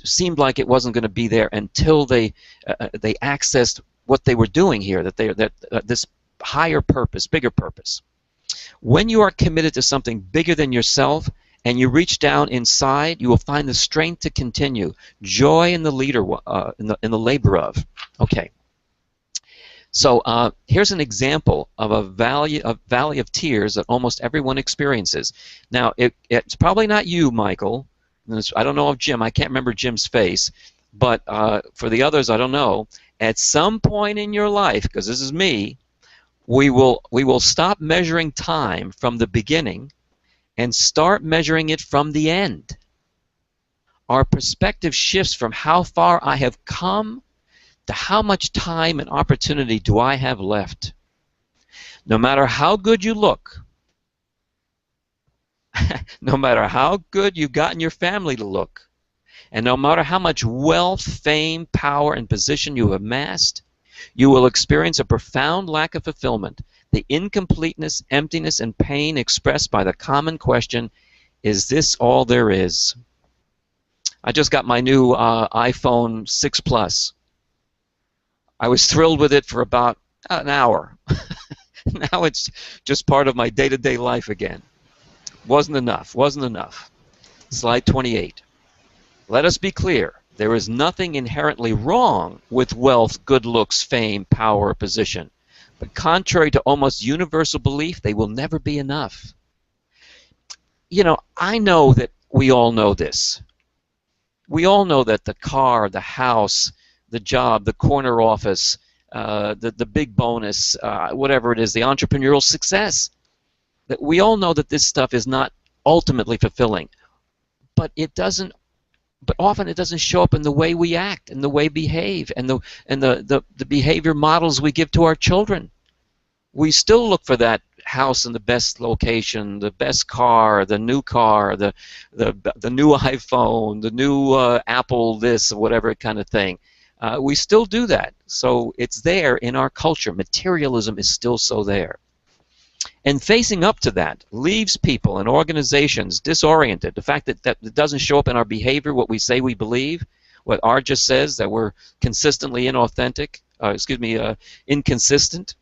seemed like it wasn't going to be there until they accessed what they were doing here, this higher purpose, bigger purpose. When you are committed to something bigger than yourself and you reach down inside, you will find the strength to continue, joy in the in the labor of. Okay. So here's an example of a valley of tears that almost everyone experiences. Now, it's probably not you, Michael. I don't know of Jim. I can't remember Jim's face. But for the others, I don't know. At some point in your life, because this is me, we will stop measuring time from the beginning and start measuring it from the end. Our perspective shifts from how far I have come to how much time and opportunity do I have left. No matter how good you look, no matter how good you've gotten your family to look, and no matter how much wealth, fame, power, and position you have amassed, you will experience a profound lack of fulfillment, the incompleteness, emptiness, and pain expressed by the common question, is this all there is? I just got my new iPhone 6 Plus. I was thrilled with it for about an hour. Now it's just part of my day-to-day life again. Wasn't enough. Wasn't enough. Slide 28. Let us be clear. There is nothing inherently wrong with wealth, good looks, fame, power, or position. But contrary to almost universal belief, they will never be enough. You know, I know that we all know this. We all know that the car, the house, the job, the corner office, the big bonus, whatever it is, the entrepreneurial success, that we all know that this stuff is not ultimately fulfilling. But it doesn't. But often it doesn't show up in the way we act, and the way we behave, and the behavior models we give to our children. We still look for that house in the best location, the best car, the new new iPhone, the new Apple this, or whatever kind of thing. We still do that. So it's there in our culture. Materialism is still so there. And facing up to that leaves people and organizations disoriented. The fact that it doesn't show up in our behavior, what we say we believe, what Art just says, that we're consistently inconsistent.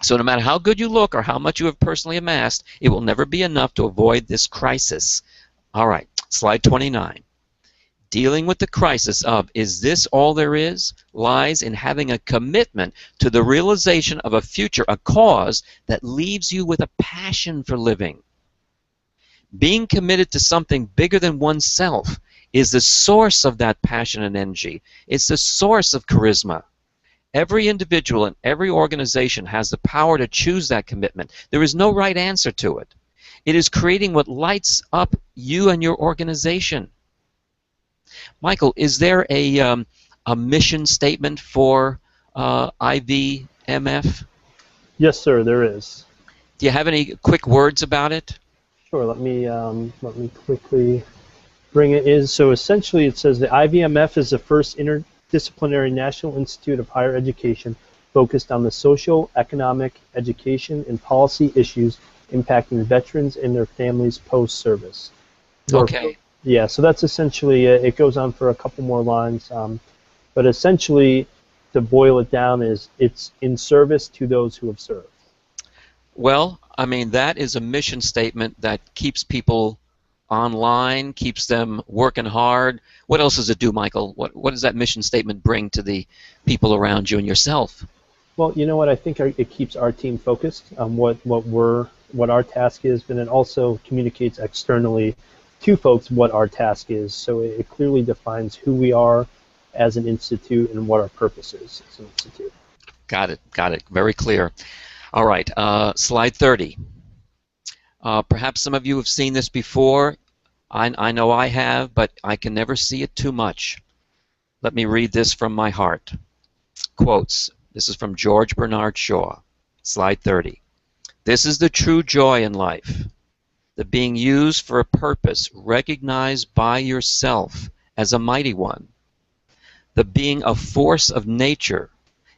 So no matter how good you look or how much you have personally amassed, it will never be enough to avoid this crisis. All right, slide 29. Dealing with the crisis of, is this all there is, lies in having a commitment to the realization of a future, a cause that leaves you with a passion for living. Being committed to something bigger than oneself is the source of that passion and energy. It's the source of charisma. Every individual and every organization has the power to choose that commitment. There is no right answer to it. It is creating what lights up you and your organization. Michael, is there a mission statement for IVMF? Yes, sir, there is. Do you have any quick words about it? Sure. Let me quickly bring it in. So essentially, it says the IVMF is the first interdisciplinary National Institute of Higher Education focused on the social, economic, education, and policy issues impacting veterans and their families post-service. Okay. Yeah, so that's essentially it. It goes on for a couple more lines, but essentially, to boil it down, is it's in service to those who have served. Well, I mean, that is a mission statement that keeps people online, keeps them working hard. What else does it do, Michael? What does that mission statement bring to the people around you and yourself? Well, you know what? I think it keeps our team focused on what our task is, but it also communicates externally to folks what our task is. So it clearly defines who we are as an institute and what our purpose is as an institute. Got it. Got it. Very clear. All right. Slide 30. Perhaps some of you have seen this before. I know I have, but I can never see it too much. Let me read this from my heart. Quotes. This is from George Bernard Shaw. Slide 30. This is the true joy in life. The being used for a purpose recognized by yourself as a mighty one. The being a force of nature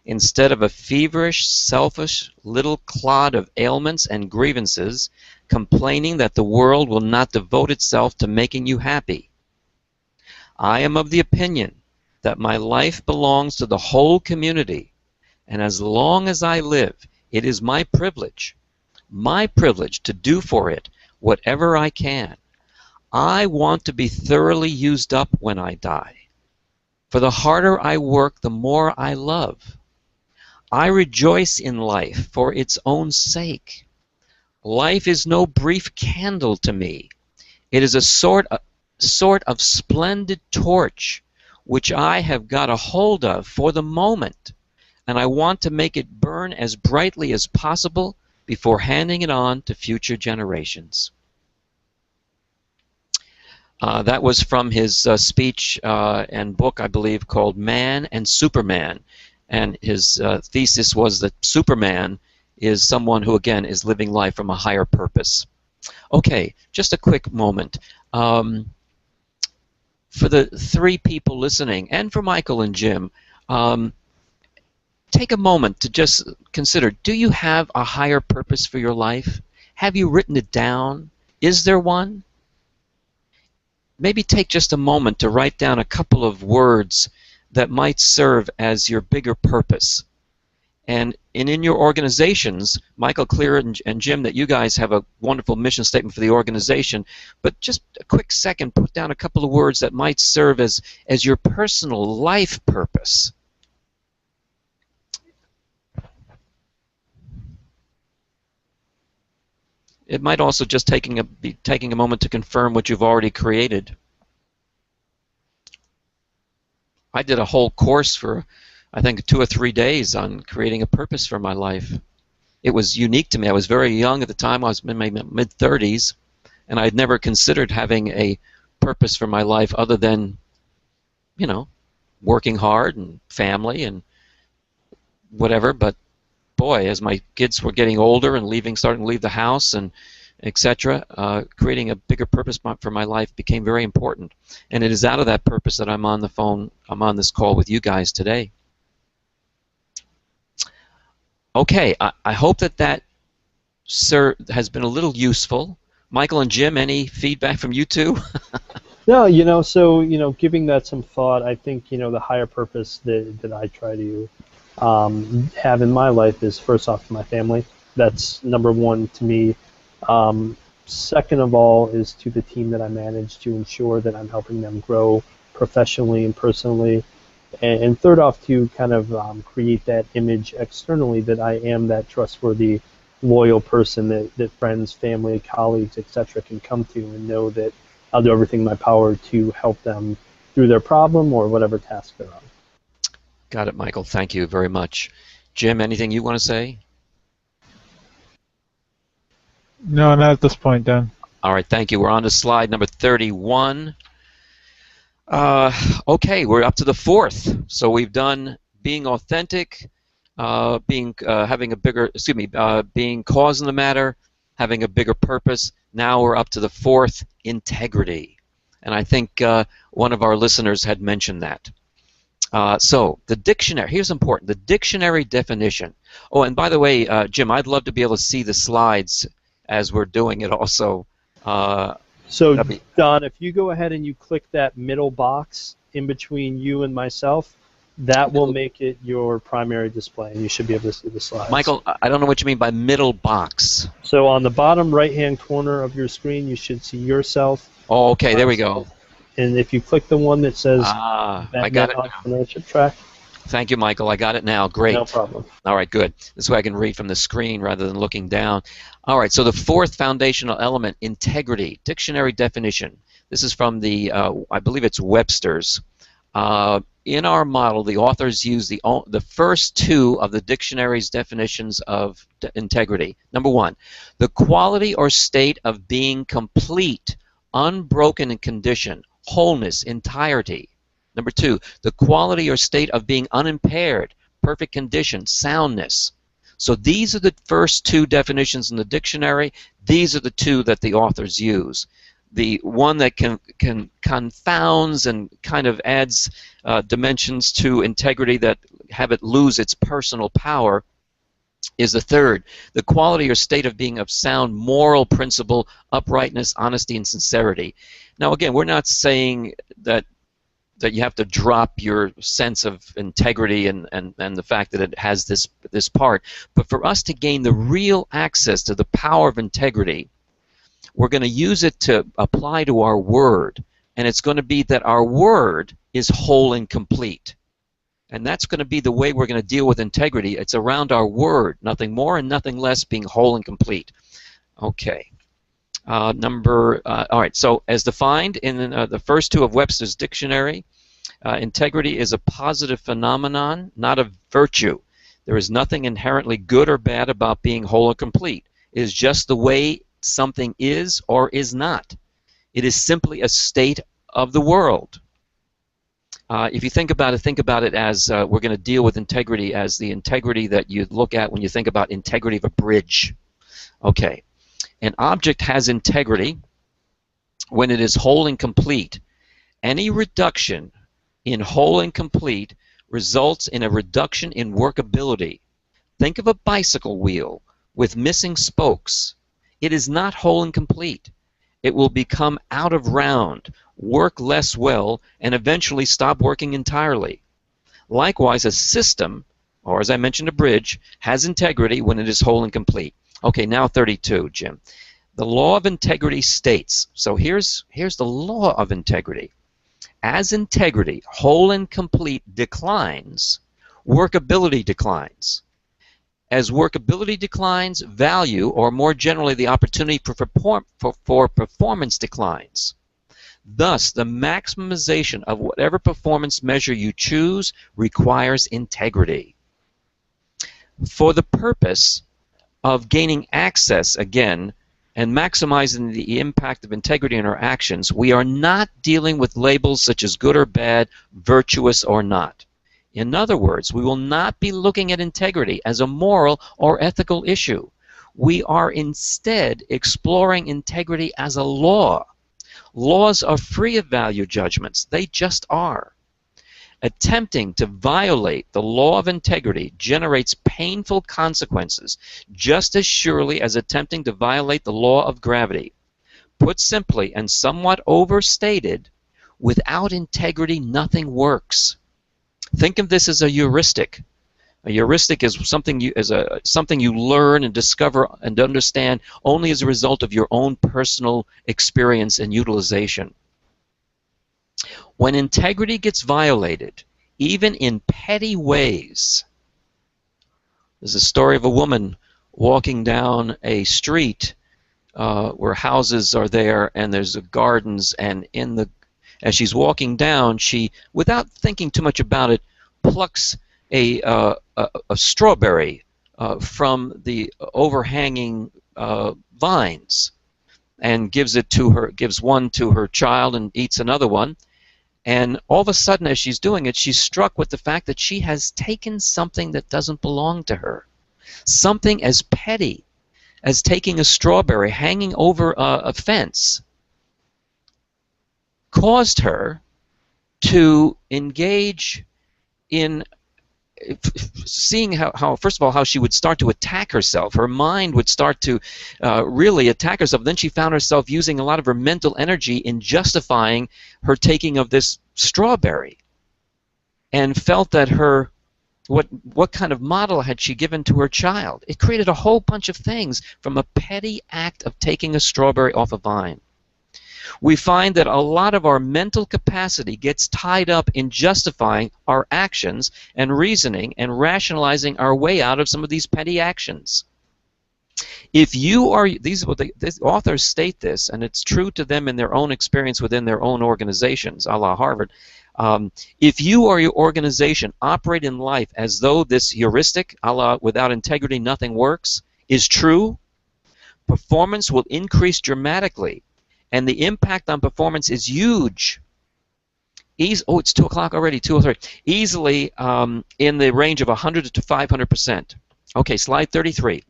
instead of a feverish, selfish little clod of ailments and grievances complaining that the world will not devote itself to making you happy. I am of the opinion that my life belongs to the whole community, and as long as I live, it is my privilege to do for it whatever I can. I want to be thoroughly used up when I die. For the harder I work, the more I love. I rejoice in life for its own sake. Life is no brief candle to me. It is a sort of splendid torch which I have got a hold of for the moment, and I want to make it burn as brightly as possible before handing it on to future generations. That was from his speech and book, I believe, called Man and Superman. And his thesis was that Superman is someone who, again, is living life from a higher purpose. Okay, just a quick moment. For the three people listening, and for Michael and Jim, take a moment to just consider, do you have a higher purpose for your life? Have you written it down? Is there one? Maybe take just a moment to write down a couple of words that might serve as your bigger purpose. And in your organizations, Michael, Clear, and Jim, that you guys have a wonderful mission statement for the organization, but just a quick second, put down a couple of words that might serve as your personal life purpose. It might also just be taking a moment to confirm what you've already created. I did a whole course for, I think, 2 or 3 days on creating a purpose for my life. It was unique to me. I was very young at the time. I was in my mid-30s, and I had never considered having a purpose for my life other than, you know, working hard and family and whatever. But boy, as my kids were getting older and starting to leave the house and etc., creating a bigger purpose for my life became very important. And it is out of that purpose that I'm on the phone, I'm on this call with you guys today. Okay, I hope that sir, has been a little useful. Michael and Jim, any feedback from you two? No, so, giving that some thought, I think, the higher purpose that I try to have in my life is, first off, my family. That's number one to me. Second of all is to the team that I manage, to ensure that I'm helping them grow professionally and personally. And third off, to kind of create that image externally that I am that trustworthy, loyal person that friends, family, colleagues, etc. can come to and know that I'll do everything in my power to help them through their problem or whatever task they're on. Got it, Michael. Thank you very much. Jim, anything you want to say? No, not at this point, Dan. All right, thank you. We're on to slide number 31. Okay, we're up to the fourth. So we've done being authentic, having a bigger, being cause in the matter, having a bigger purpose. Now we're up to the fourth, integrity. And I think one of our listeners had mentioned that. So the dictionary, here's important, the dictionary definition. Oh, and by the way, Jim, I'd love to be able to see the slides as we're doing it also. So, Don, if you go ahead and you click that middle box in between you and myself, that will make it your primary display, and you should be able to see the slides. Michael, I don't know what you mean by middle box. So on the bottom right-hand corner of your screen, you should see yourself. Oh, okay, there we go. And if you click the one that says I got it. Entrepreneurship Track. Thank you, Michael. I got it now. Great. No problem. All right, good. This way I can read from the screen rather than looking down. All right, so the fourth foundational element, integrity, dictionary definition. This is from the, I believe it's Webster's. In our model, the authors use the first two of the dictionary's definitions of integrity. Number one, the quality or state of being complete, unbroken in condition, wholeness, entirety. Number two, the quality or state of being unimpaired, perfect condition, soundness. So these are the first two definitions in the dictionary. These are the two that the authors use. The one that confounds and kind of adds dimensions to integrity that have it lose its personal power is the third, the quality or state of being of sound moral principle, uprightness, honesty, and sincerity. Now again, we're not saying that you have to drop your sense of integrity and the fact that it has this part. But for us to gain the real access to the power of integrity, we're going to use it to apply to our word. And it's going to be that our word is whole and complete. And that's going to be the way we're going to deal with integrity. It's around our word, nothing more and nothing less, being whole and complete. Okay. All right, so as defined in the first two of Webster's dictionary, integrity is a positive phenomenon, not a virtue. There is nothing inherently good or bad about being whole and complete. It is just the way something is or is not. It is simply a state of the world. If you think about it as we're going to deal with integrity as the integrity that you look at when you think about integrity of a bridge. Okay. An object has integrity when it is whole and complete. Any reduction in whole and complete results in a reduction in workability. Think of a bicycle wheel with missing spokes. It is not whole and complete. It will become out of round, work less well, and eventually stop working entirely. Likewise, a system, or as I mentioned, a bridge, has integrity when it is whole and complete. Okay, now 32, Jim. The law of integrity states, so here's the law of integrity. As integrity, whole and complete, declines, workability declines. As workability declines, value, or more generally the opportunity for performance declines. Thus, the maximization of whatever performance measure you choose requires integrity. For the purpose of gaining access, again, and maximizing the impact of integrity in our actions, we are not dealing with labels such as good or bad, virtuous or not. In other words, we will not be looking at integrity as a moral or ethical issue. We are instead exploring integrity as a law. Laws are free of value judgments. They just are. Attempting to violate the law of integrity generates painful consequences just as surely as attempting to violate the law of gravity. Put simply and somewhat overstated, without integrity nothing works. Think of this as a heuristic. A heuristic is something you learn and discover and understand only as a result of your own personal experience and utilization. When integrity gets violated, even in petty ways, there's a story of a woman walking down a street where houses are there and there's gardens, and as she's walking down, she, without thinking too much about it, plucks a strawberry from the overhanging vines and gives one to her child and eats another one. And all of a sudden, as she's doing it, she's struck with the fact that she has taken something that doesn't belong to her. Something as petty as taking a strawberry hanging over a fence caused her to engage in seeing how first of all, how she would start to attack herself. Her mind would start to really attack herself. Then she found herself using a lot of her mental energy in justifying her taking of this strawberry, and felt that what kind of model had she given to her child? It created a whole bunch of things from a petty act of taking a strawberry off a vine. We find that a lot of our mental capacity gets tied up in justifying our actions and reasoning and rationalizing our way out of some of these petty actions. If you are, these authors state this, and it's true to them in their own experience within their own organizations, a la Harvard. If you or your organization operate in life as though this heuristic, a la without integrity nothing works, is true, performance will increase dramatically. And the impact on performance is huge. Oh, it's 2 o'clock already, 2:03. Easily in the range of 100 to 500%. Okay, slide 33.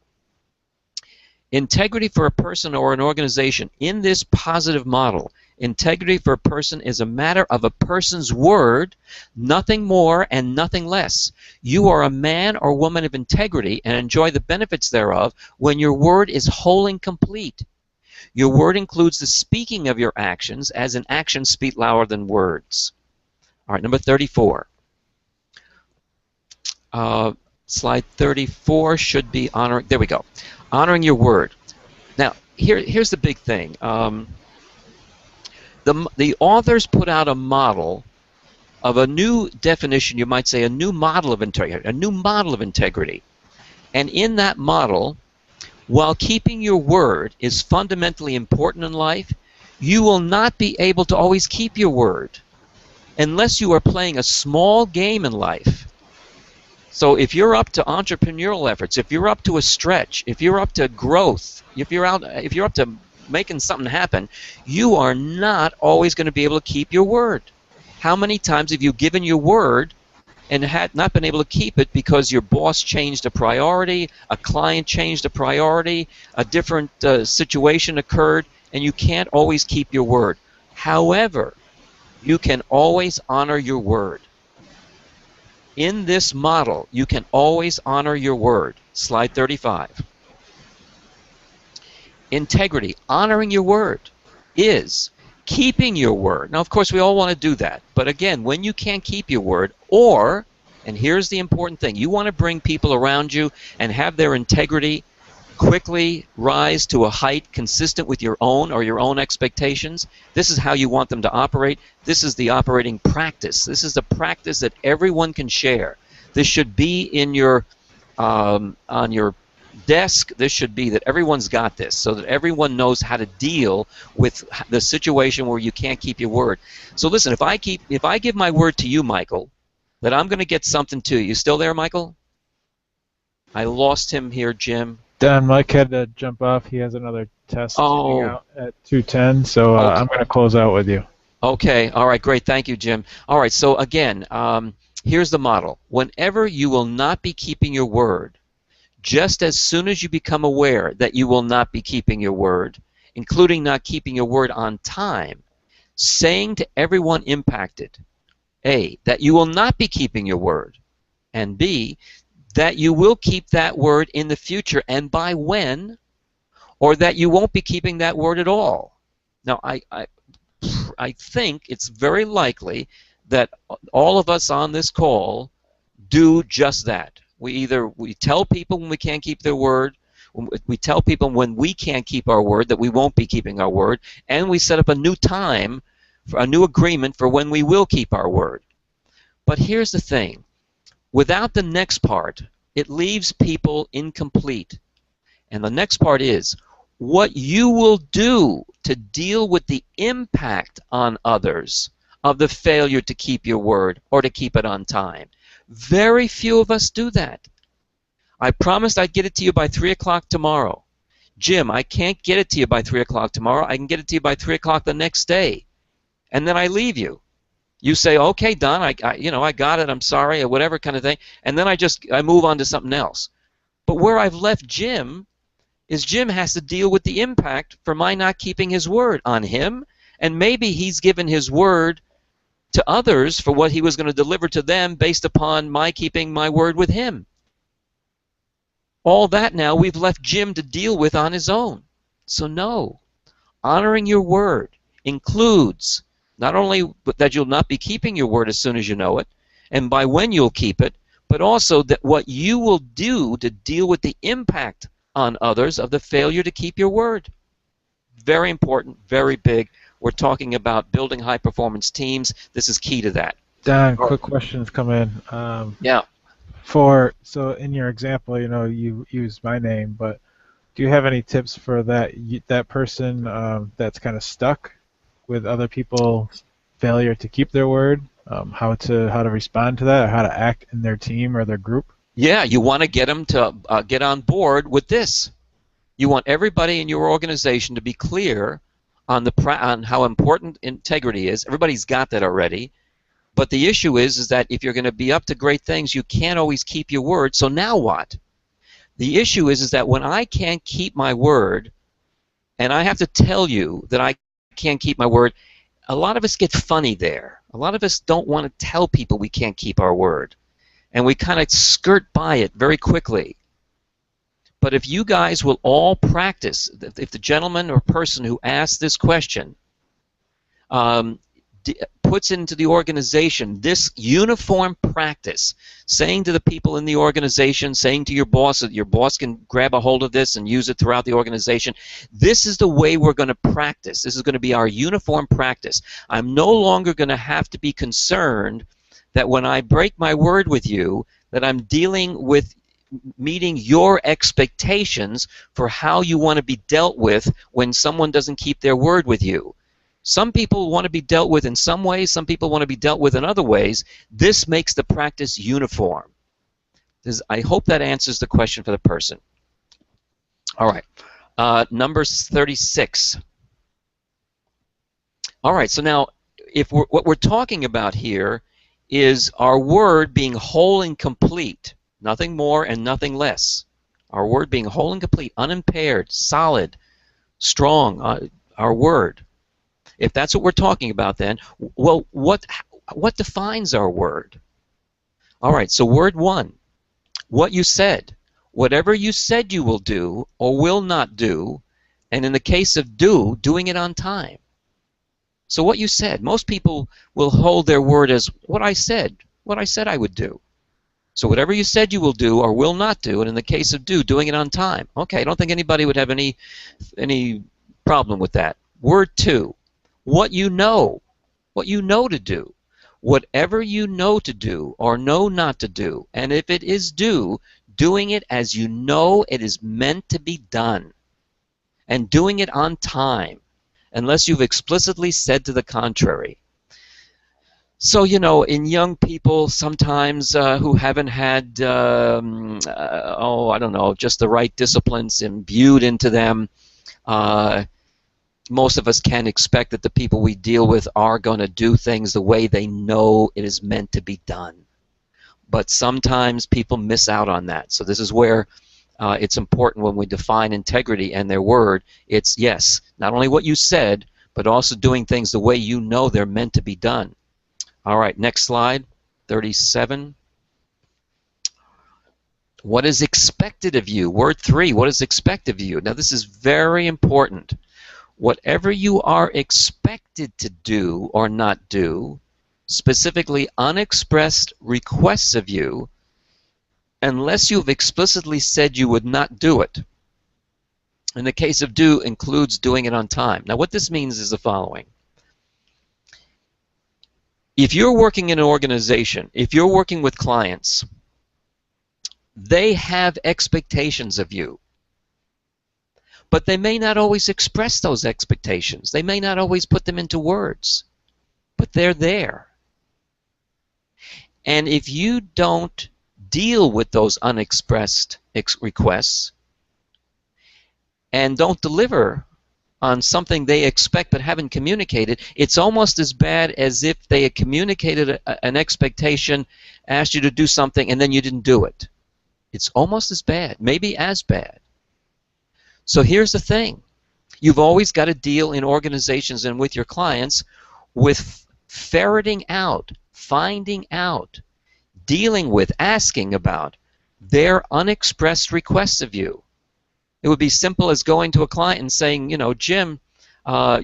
Integrity for a person or an organization. In this positive model, integrity for a person is a matter of a person's word, nothing more and nothing less. You are a man or woman of integrity and enjoy the benefits thereof when your word is whole and complete. Your word includes the speaking of your actions, as an action speak louder than words. All right, number 34. Slide 34 should be honoring. There we go. Honoring your word. Now, here's the big thing. The authors put out a model of a new definition, you might say, a new model of integrity, And in that model, while keeping your word is fundamentally important in life, you will not be able to always keep your word unless you are playing a small game in life. So if you're up to entrepreneurial efforts, if you're up to a stretch, if you're up to growth, if you're up to making something happen, you are not always going to be able to keep your word. How many times have you given your word and had not been able to keep it because your boss changed a priority, a client changed a priority, a different situation occurred, and you can't always keep your word? However, you can always honor your word. In this model, you can always honor your word. Slide 35. Integrity, honoring your word, is keeping your word. Now, of course, we all want to do that. But again, when you can't keep your word, or, and here's the important thing, you want to bring people around you and have their integrity quickly rise to a height consistent with your own or your own expectations. This is how you want them to operate. This is the operating practice. This is the practice that everyone can share. This should be in your on your desk. This should be that everyone's got this, so that everyone knows how to deal with the situation where you can't keep your word. So listen, if I give my word to you, Michael, that I'm going to get something to you. You still there, Michael? I lost him here, Jim. Don, Mike had to jump off. He has another test coming out at 2:10, so Okay. I'm going to close out with you. Okay. All right. Great. Thank you, Jim. All right. So again, here's the model. Whenever you will not be keeping your word, just as soon as you become aware that you will not be keeping your word, including not keeping your word on time, saying to everyone impacted, A, that you will not be keeping your word, and B, that you will keep that word in the future, and by when, or that you won't be keeping that word at all. Now, I think it's very likely that all of us on this call do just that. We tell people when we can't keep their word, we tell people when we can't keep our word that we won't be keeping our word, and we set up a new time, for a new agreement for when we will keep our word. But here's the thing. Without the next part, it leaves people incomplete. And the next part is what you will do to deal with the impact on others of the failure to keep your word or to keep it on time. Very few of us do that. I promised I'd get it to you by 3 o'clock tomorrow. Jim, I can't get it to you by 3 o'clock tomorrow. I can get it to you by 3 o'clock the next day. And then I leave you. You say, okay, Don, I got it, I'm sorry, or whatever kind of thing, and then I move on to something else. But where I've left Jim is Jim has to deal with the impact for my not keeping his word on him, and maybe he's given his word to others for what he was going to deliver to them based upon my keeping my word with him. All that now we've left Jim to deal with on his own. So no, honoring your word includes not only that you'll not be keeping your word as soon as you know it, and by when you'll keep it, but also that what you will do to deal with the impact on others of the failure to keep your word. Very important, very big. We're talking about building high-performance teams. This is key to that. Don, quick questions come in. Yeah. So in your example, you used my name, but do you have any tips for that person that's kind of stuck with other people's failure to keep their word, how to respond to that, or how to act in their team or their group? Yeah, you want to get them to get on board with this. You want everybody in your organization to be clear on how important integrity is. Everybody's got that already. But the issue is that if you're going to be up to great things, you can't always keep your word. So now what? The issue is that when I can't keep my word, and I have to tell you that I can't keep my word, a lot of us get funny there. A lot of us don't want to tell people we can't keep our word. And we kind of skirt by it very quickly. But if you guys will all practice, if the gentleman or person who asked this question puts into the organization this uniform practice, saying to the people in the organization, saying to your boss that your boss can grab a hold of this and use it throughout the organization, this is the way we're going to practice. This is going to be our uniform practice. I'm no longer going to have to be concerned that when I break my word with you, that I'm dealing with meeting your expectations for how you want to be dealt with when someone doesn't keep their word with you. Some people want to be dealt with in some ways, some people want to be dealt with in other ways. This makes the practice uniform. I hope that answers the question for the person. All right, number 36. All right, so now what we're talking about here is our word being whole and complete, nothing more and nothing less. Our word being whole and complete, unimpaired, solid, strong, our word. If that's what we're talking about, then, well, what defines our word? All right, so word one, what you said. Whatever you said you will do or will not do, and in the case of doing it on time. So what you said, most people will hold their word as what I said I would do. So whatever you said you will do or will not do, and in the case of doing it on time. Okay, I don't think anybody would have any problem with that. Word two, what you know to do. Whatever you know to do or know not to do, and if it is do doing it as you know it is meant to be done, and doing it on time, unless you've explicitly said to the contrary. So, you know, in young people sometimes who haven't had, I don't know, just the right disciplines imbued into them, most of us can expect that the people we deal with are going to do things the way they know it is meant to be done. But sometimes people miss out on that. So this is where it's important when we define integrity and their word. It's, yes, not only what you said, but also doing things the way you know they're meant to be done. All right, next slide, 37. What is expected of you? Word 3, what is expected of you? Now this is very important. Whatever you are expected to do or not do, specifically unexpressed requests of you, unless you've explicitly said you would not do it. In the case of do, includes doing it on time. Now what this means is the following. If you're working in an organization, if you're working with clients, they have expectations of you. But they may not always express those expectations. They may not always put them into words. But they're there. And if you don't deal with those unexpressed requests and don't deliver on something they expect but haven't communicated, it's almost as bad as if they had communicated an expectation, asked you to do something, and then you didn't do it. It's almost as bad, maybe as bad. So here's the thing. You've always got to deal in organizations and with your clients with ferreting out, finding out, dealing with, asking about their unexpressed requests of you. It would be simple as going to a client and saying, you know, Jim,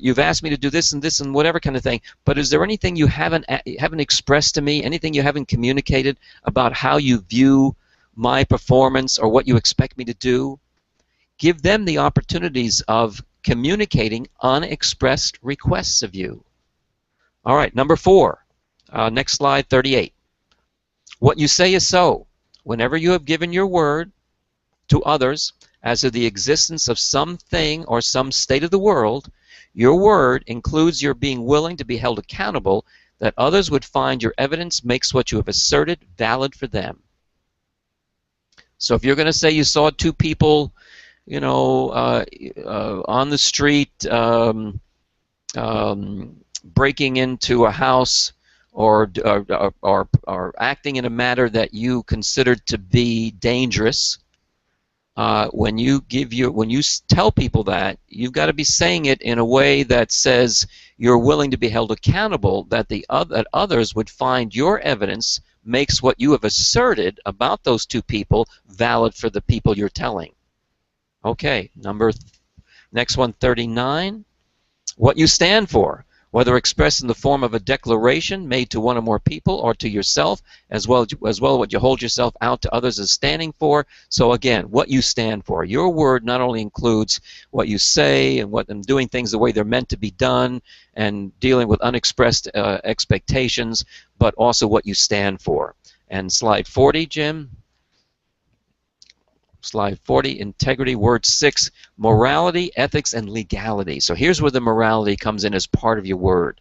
you've asked me to do this and whatever kind of thing, but is there anything you haven't expressed to me, anything you haven't communicated about how you view my performance or what you expect me to do? Give them the opportunities of communicating unexpressed requests of you. All right, number 4. Next slide, 38. What you say is so. Whenever you have given your word to others as to the existence of something or some state of the world, your word includes your being willing to be held accountable that others would find your evidence makes what you have asserted valid for them. So if you're going to say you saw 2 people, you know, on the street breaking into a house or acting in a manner that you considered to be dangerous, when you tell people that, you've got to be saying it in a way that says you're willing to be held accountable that that others would find your evidence makes what you have asserted about those 2 people valid for the people you're telling. Okay, next one, 39. What you stand for, whether expressed in the form of a declaration made to one or more people or to yourself, as well what you hold yourself out to others as standing for. So again, what you stand for. Your word not only includes what you say and doing things the way they're meant to be done and dealing with unexpressed expectations, but also what you stand for. And slide 40, Jim. Slide 40, integrity, word 6, morality, ethics, and legality. So here's where the morality comes in as part of your word.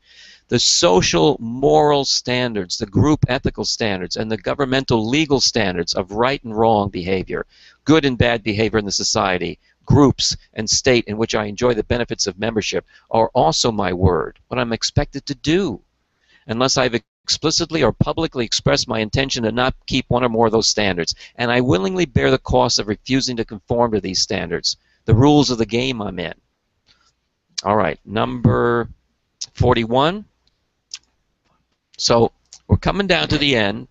The social moral standards, the group ethical standards, and the governmental legal standards of right and wrong behavior, good and bad behavior in the society, groups, and state in which I enjoy the benefits of membership are also my word, what I'm expected to do, unless I've explicitly or publicly express my intention to not keep one or more of those standards, and I willingly bear the cost of refusing to conform to these standards, the rules of the game I'm in. All right, number 41. So we're coming down to the end.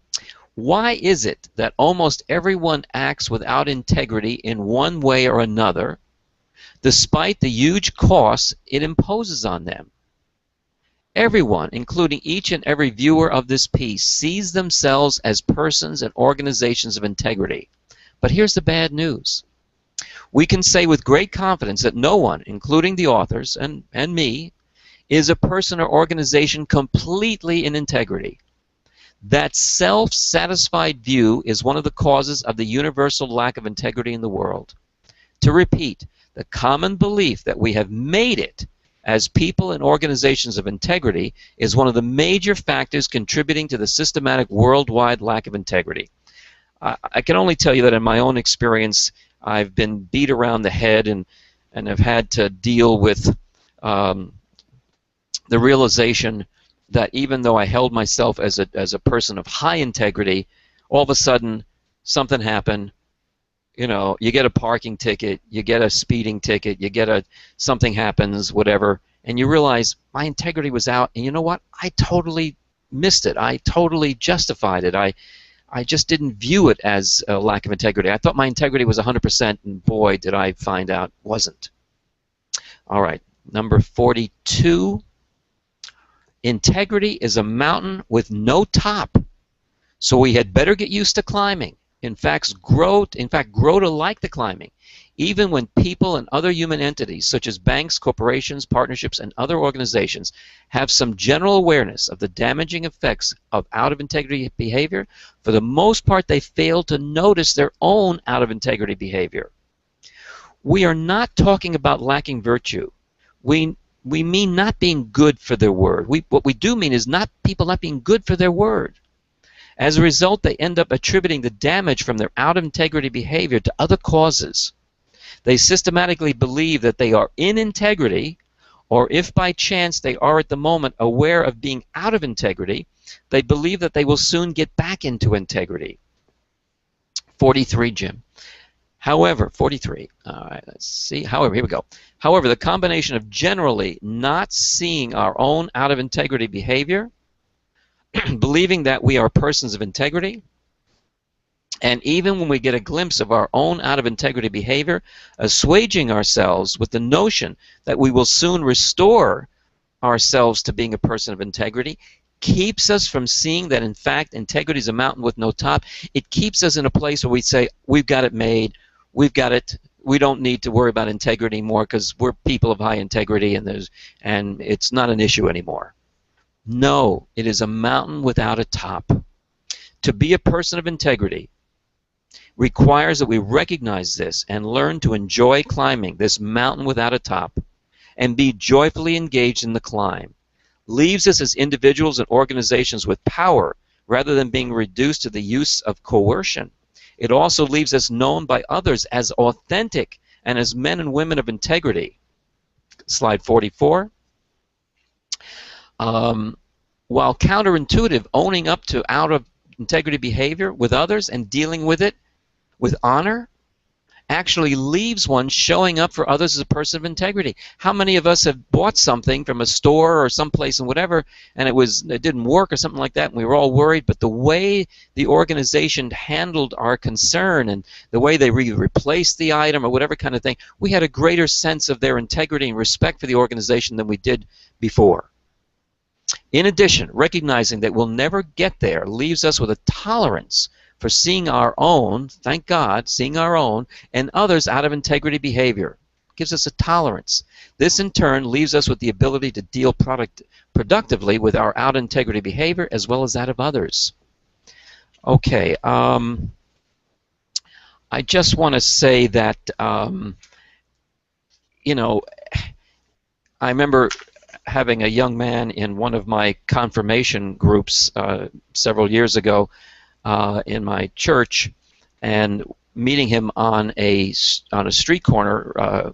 Why is it that almost everyone acts without integrity in one way or another, despite the huge costs it imposes on them? Everyone, including each and every viewer of this piece, sees themselves as persons and organizations of integrity. But here's the bad news. We can say with great confidence that no one, including the authors and me, is a person or organization completely in integrity. That self-satisfied view is one of the causes of the universal lack of integrity in the world. To repeat, the common belief that we have made it as people and organizations of integrity is one of the major factors contributing to the systematic worldwide lack of integrity. I can only tell you that in my own experience, I've been beat around the head and have had to deal with the realization that even though I held myself as a person of high integrity, all of a sudden something happened. You know, you get a parking ticket, you get a speeding ticket, you get something happens, whatever, and you realize my integrity was out, and you know what? I totally missed it. I totally justified it. I just didn't view it as a lack of integrity. I thought my integrity was 100%, and boy, did I find out it wasn't. All right, number 42. Integrity is a mountain with no top, so we had better get used to climbing. In fact, grow to like the climbing, even when people and other human entities, such as banks, corporations, partnerships, and other organizations, have some general awareness of the damaging effects of out-of-integrity behavior. For the most part, they fail to notice their own out-of-integrity behavior. We are not talking about lacking virtue. We mean not being good for their word. What we do mean is people not being good for their word. As a result, they end up attributing the damage from their out-of-integrity behavior to other causes. They systematically believe that they are in integrity, or if by chance they are at the moment aware of being out of integrity, they believe that they will soon get back into integrity. 43, Jim. However, 43. All right, let's see. However, here we go. However, the combination of generally not seeing our own out-of-integrity behavior, believing that we are persons of integrity, and even when we get a glimpse of our own out-of-integrity behavior, assuaging ourselves with the notion that we will soon restore ourselves to being a person of integrity, keeps us from seeing that, in fact, integrity is a mountain with no top. It keeps us in a place where we say, we've got it made, we've got it, we don't need to worry about integrity anymore because we're people of high integrity and it's not an issue anymore. No, it is a mountain without a top. To be a person of integrity requires that we recognize this and learn to enjoy climbing this mountain without a top and be joyfully engaged in the climb. Leaves us as individuals and organizations with power rather than being reduced to the use of coercion. It also leaves us known by others as authentic and as men and women of integrity. Slide 44. While counterintuitive, owning up to out-of-integrity behavior with others and dealing with it with honor actually leaves one showing up for others as a person of integrity. How many of us have bought something from a store or someplace and whatever, and it didn't work or something like that, and we were all worried, but the way the organization handled our concern and the way they replaced the item or whatever kind of thing, we had a greater sense of their integrity and respect for the organization than we did before. In addition, recognizing that we'll never get there leaves us with a tolerance for seeing our own, thank God, seeing our own and others out of integrity behavior. Gives us a tolerance. This in turn leaves us with the ability to deal productively with our out of integrity behavior as well as that of others. Okay, I just want to say that, you know, I remember having a young man in one of my confirmation groups several years ago in my church, and meeting him on a street corner,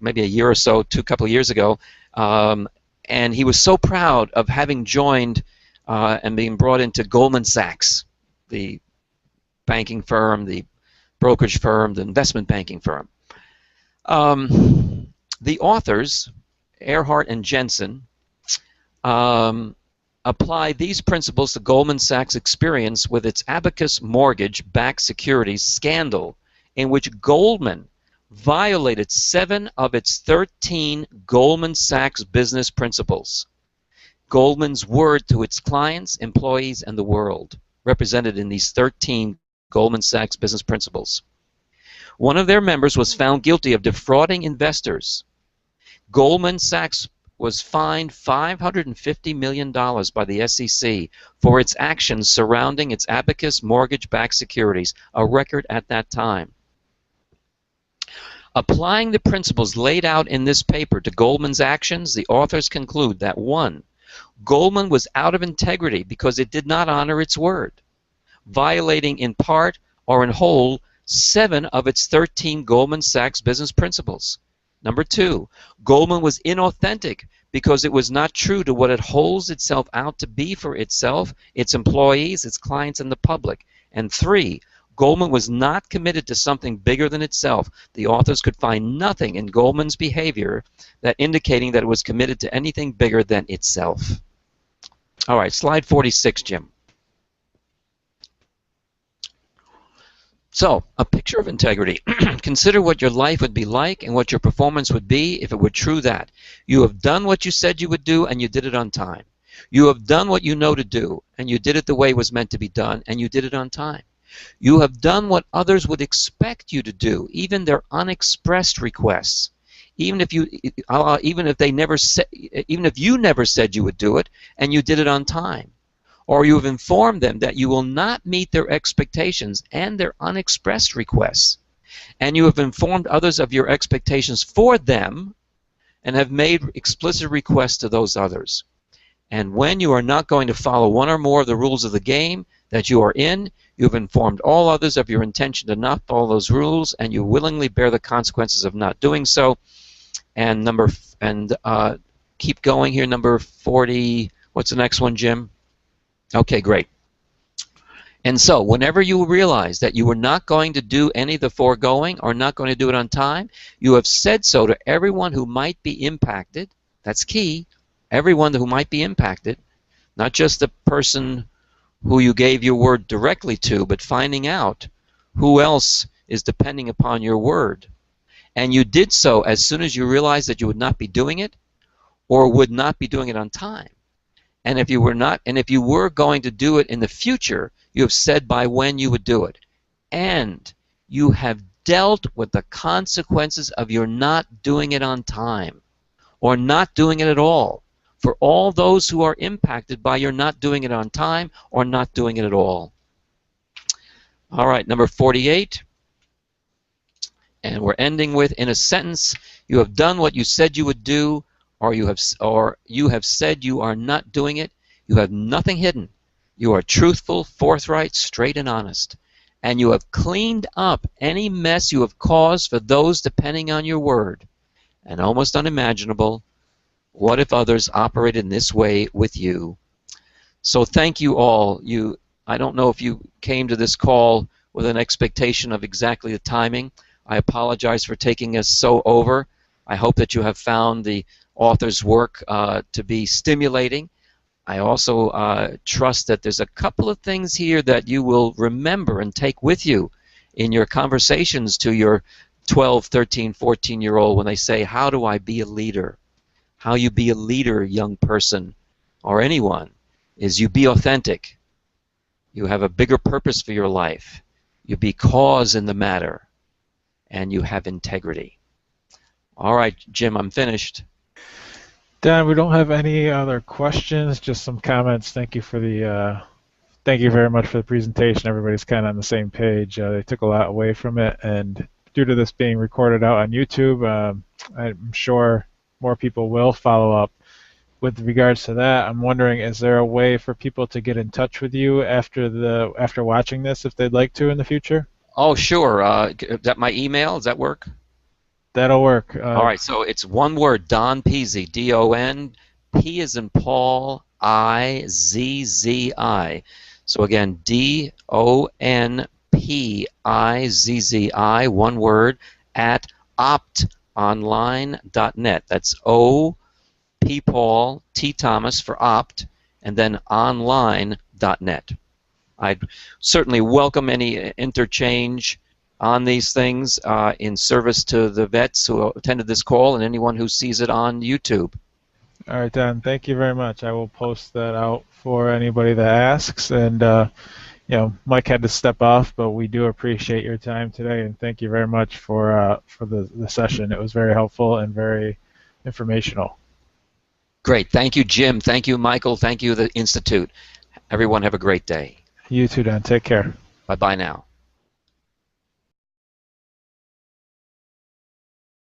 maybe a year or so, couple of years ago, and he was so proud of having joined and being brought into Goldman Sachs, the banking firm, the brokerage firm, the investment banking firm. The authors, Earhart and Jensen, apply these principles to Goldman Sachs' experience with its Abacus mortgage-backed securities scandal, in which Goldman violated 7 of its 13 Goldman Sachs business principles. Goldman's word to its clients, employees, and the world, represented in these 13 Goldman Sachs business principles. One of their members was found guilty of defrauding investors. Goldman Sachs was fined $550 million by the SEC for its actions surrounding its Abacus mortgage-backed securities, a record at that time. Applying the principles laid out in this paper to Goldman's actions, the authors conclude that 1. Goldman was out of integrity because it did not honor its word, violating in part or in whole 7 of its 13 Goldman Sachs business principles. Number 2, Goldman was inauthentic because it was not true to what it holds itself out to be for itself, its employees, its clients, and the public. And 3, Goldman was not committed to something bigger than itself. The authors could find nothing in Goldman's behavior that indicating that it was committed to anything bigger than itself. All right, slide 46, Jim. So, a picture of integrity. Consider what your life would be like and what your performance would be if it were true that you have done what you said you would do and you did it on time. You have done what you know to do and you did it the way it was meant to be done and you did it on time. You have done what others would expect you to do, even their unexpressed requests. Even if you never said you would do it and you did it on time. Or you have informed them that you will not meet their expectations and their unexpressed requests. And you have informed others of your expectations for them and have made explicit requests to those others. And when you are not going to follow one or more of the rules of the game that you are in, you have informed all others of your intention to not follow those rules, and you willingly bear the consequences of not doing so. And keep going here, number 40. What's the next one, Jim? Okay, great. And so, whenever you realize that you were not going to do any of the foregoing or not going to do it on time, you have said so to everyone who might be impacted. That's key. Everyone who might be impacted, not just the person who you gave your word directly to, but finding out who else is depending upon your word. And you did so as soon as you realized that you would not be doing it or would not be doing it on time. And if you were going to do it in the future, you have said by when you would do it. And you have dealt with the consequences of your not doing it on time or not doing it at all for all those who are impacted by your not doing it on time or not doing it at all. All right, number 48. And we're ending with, in a sentence, you have done what you said you would do, or you have said you are not doing it. You have nothing hidden. You are truthful, forthright, straight, and honest. And you have cleaned up any mess you have caused for those depending on your word. And almost unimaginable, what if others operated in this way with you? So thank you all. I don't know if you came to this call with an expectation of exactly the timing. I apologize for taking us so over. I hope that you have found the author's work to be stimulating. I also trust that there's a couple of things here that you will remember and take with you in your conversations to your 12, 13, 14-year-old when they say, how do I be a leader? How you be a leader, young person, or anyone, is you be authentic. You have a bigger purpose for your life. You be cause in the matter. And you have integrity. All right, Jim, I'm finished. Dan, we don't have any other questions, just some comments. Thank you very much for the presentation. Everybody's kind of on the same page. They took a lot away from it, and due to this being recorded out on YouTube, I'm sure more people will follow up. With regards to that, I'm wondering, is there a way for people to get in touch with you after watching this, if they'd like to in the future? Oh, sure. Is that my email? Does that work? That'll work. All right, so it's one word, Don Pizzi, D-O-N, P as in Paul, I-Z-Z-I. So again, D-O-N-P-I-Z-Z-I, one word, at optonline.net. That's O-P Paul, T Thomas for opt, and then online.net. I'd certainly welcome any interchange on these things in service to the vets who attended this call and anyone who sees it on YouTube. All right, Don, thank you very much. I will post that out for anybody that asks. And, Mike had to step off, but we do appreciate your time today, and thank you very much for the session. It was very helpful and very informational. Great. Thank you, Jim. Thank you, Michael. Thank you, the Institute. Everyone have a great day. You too, Don. Take care. Bye-bye now.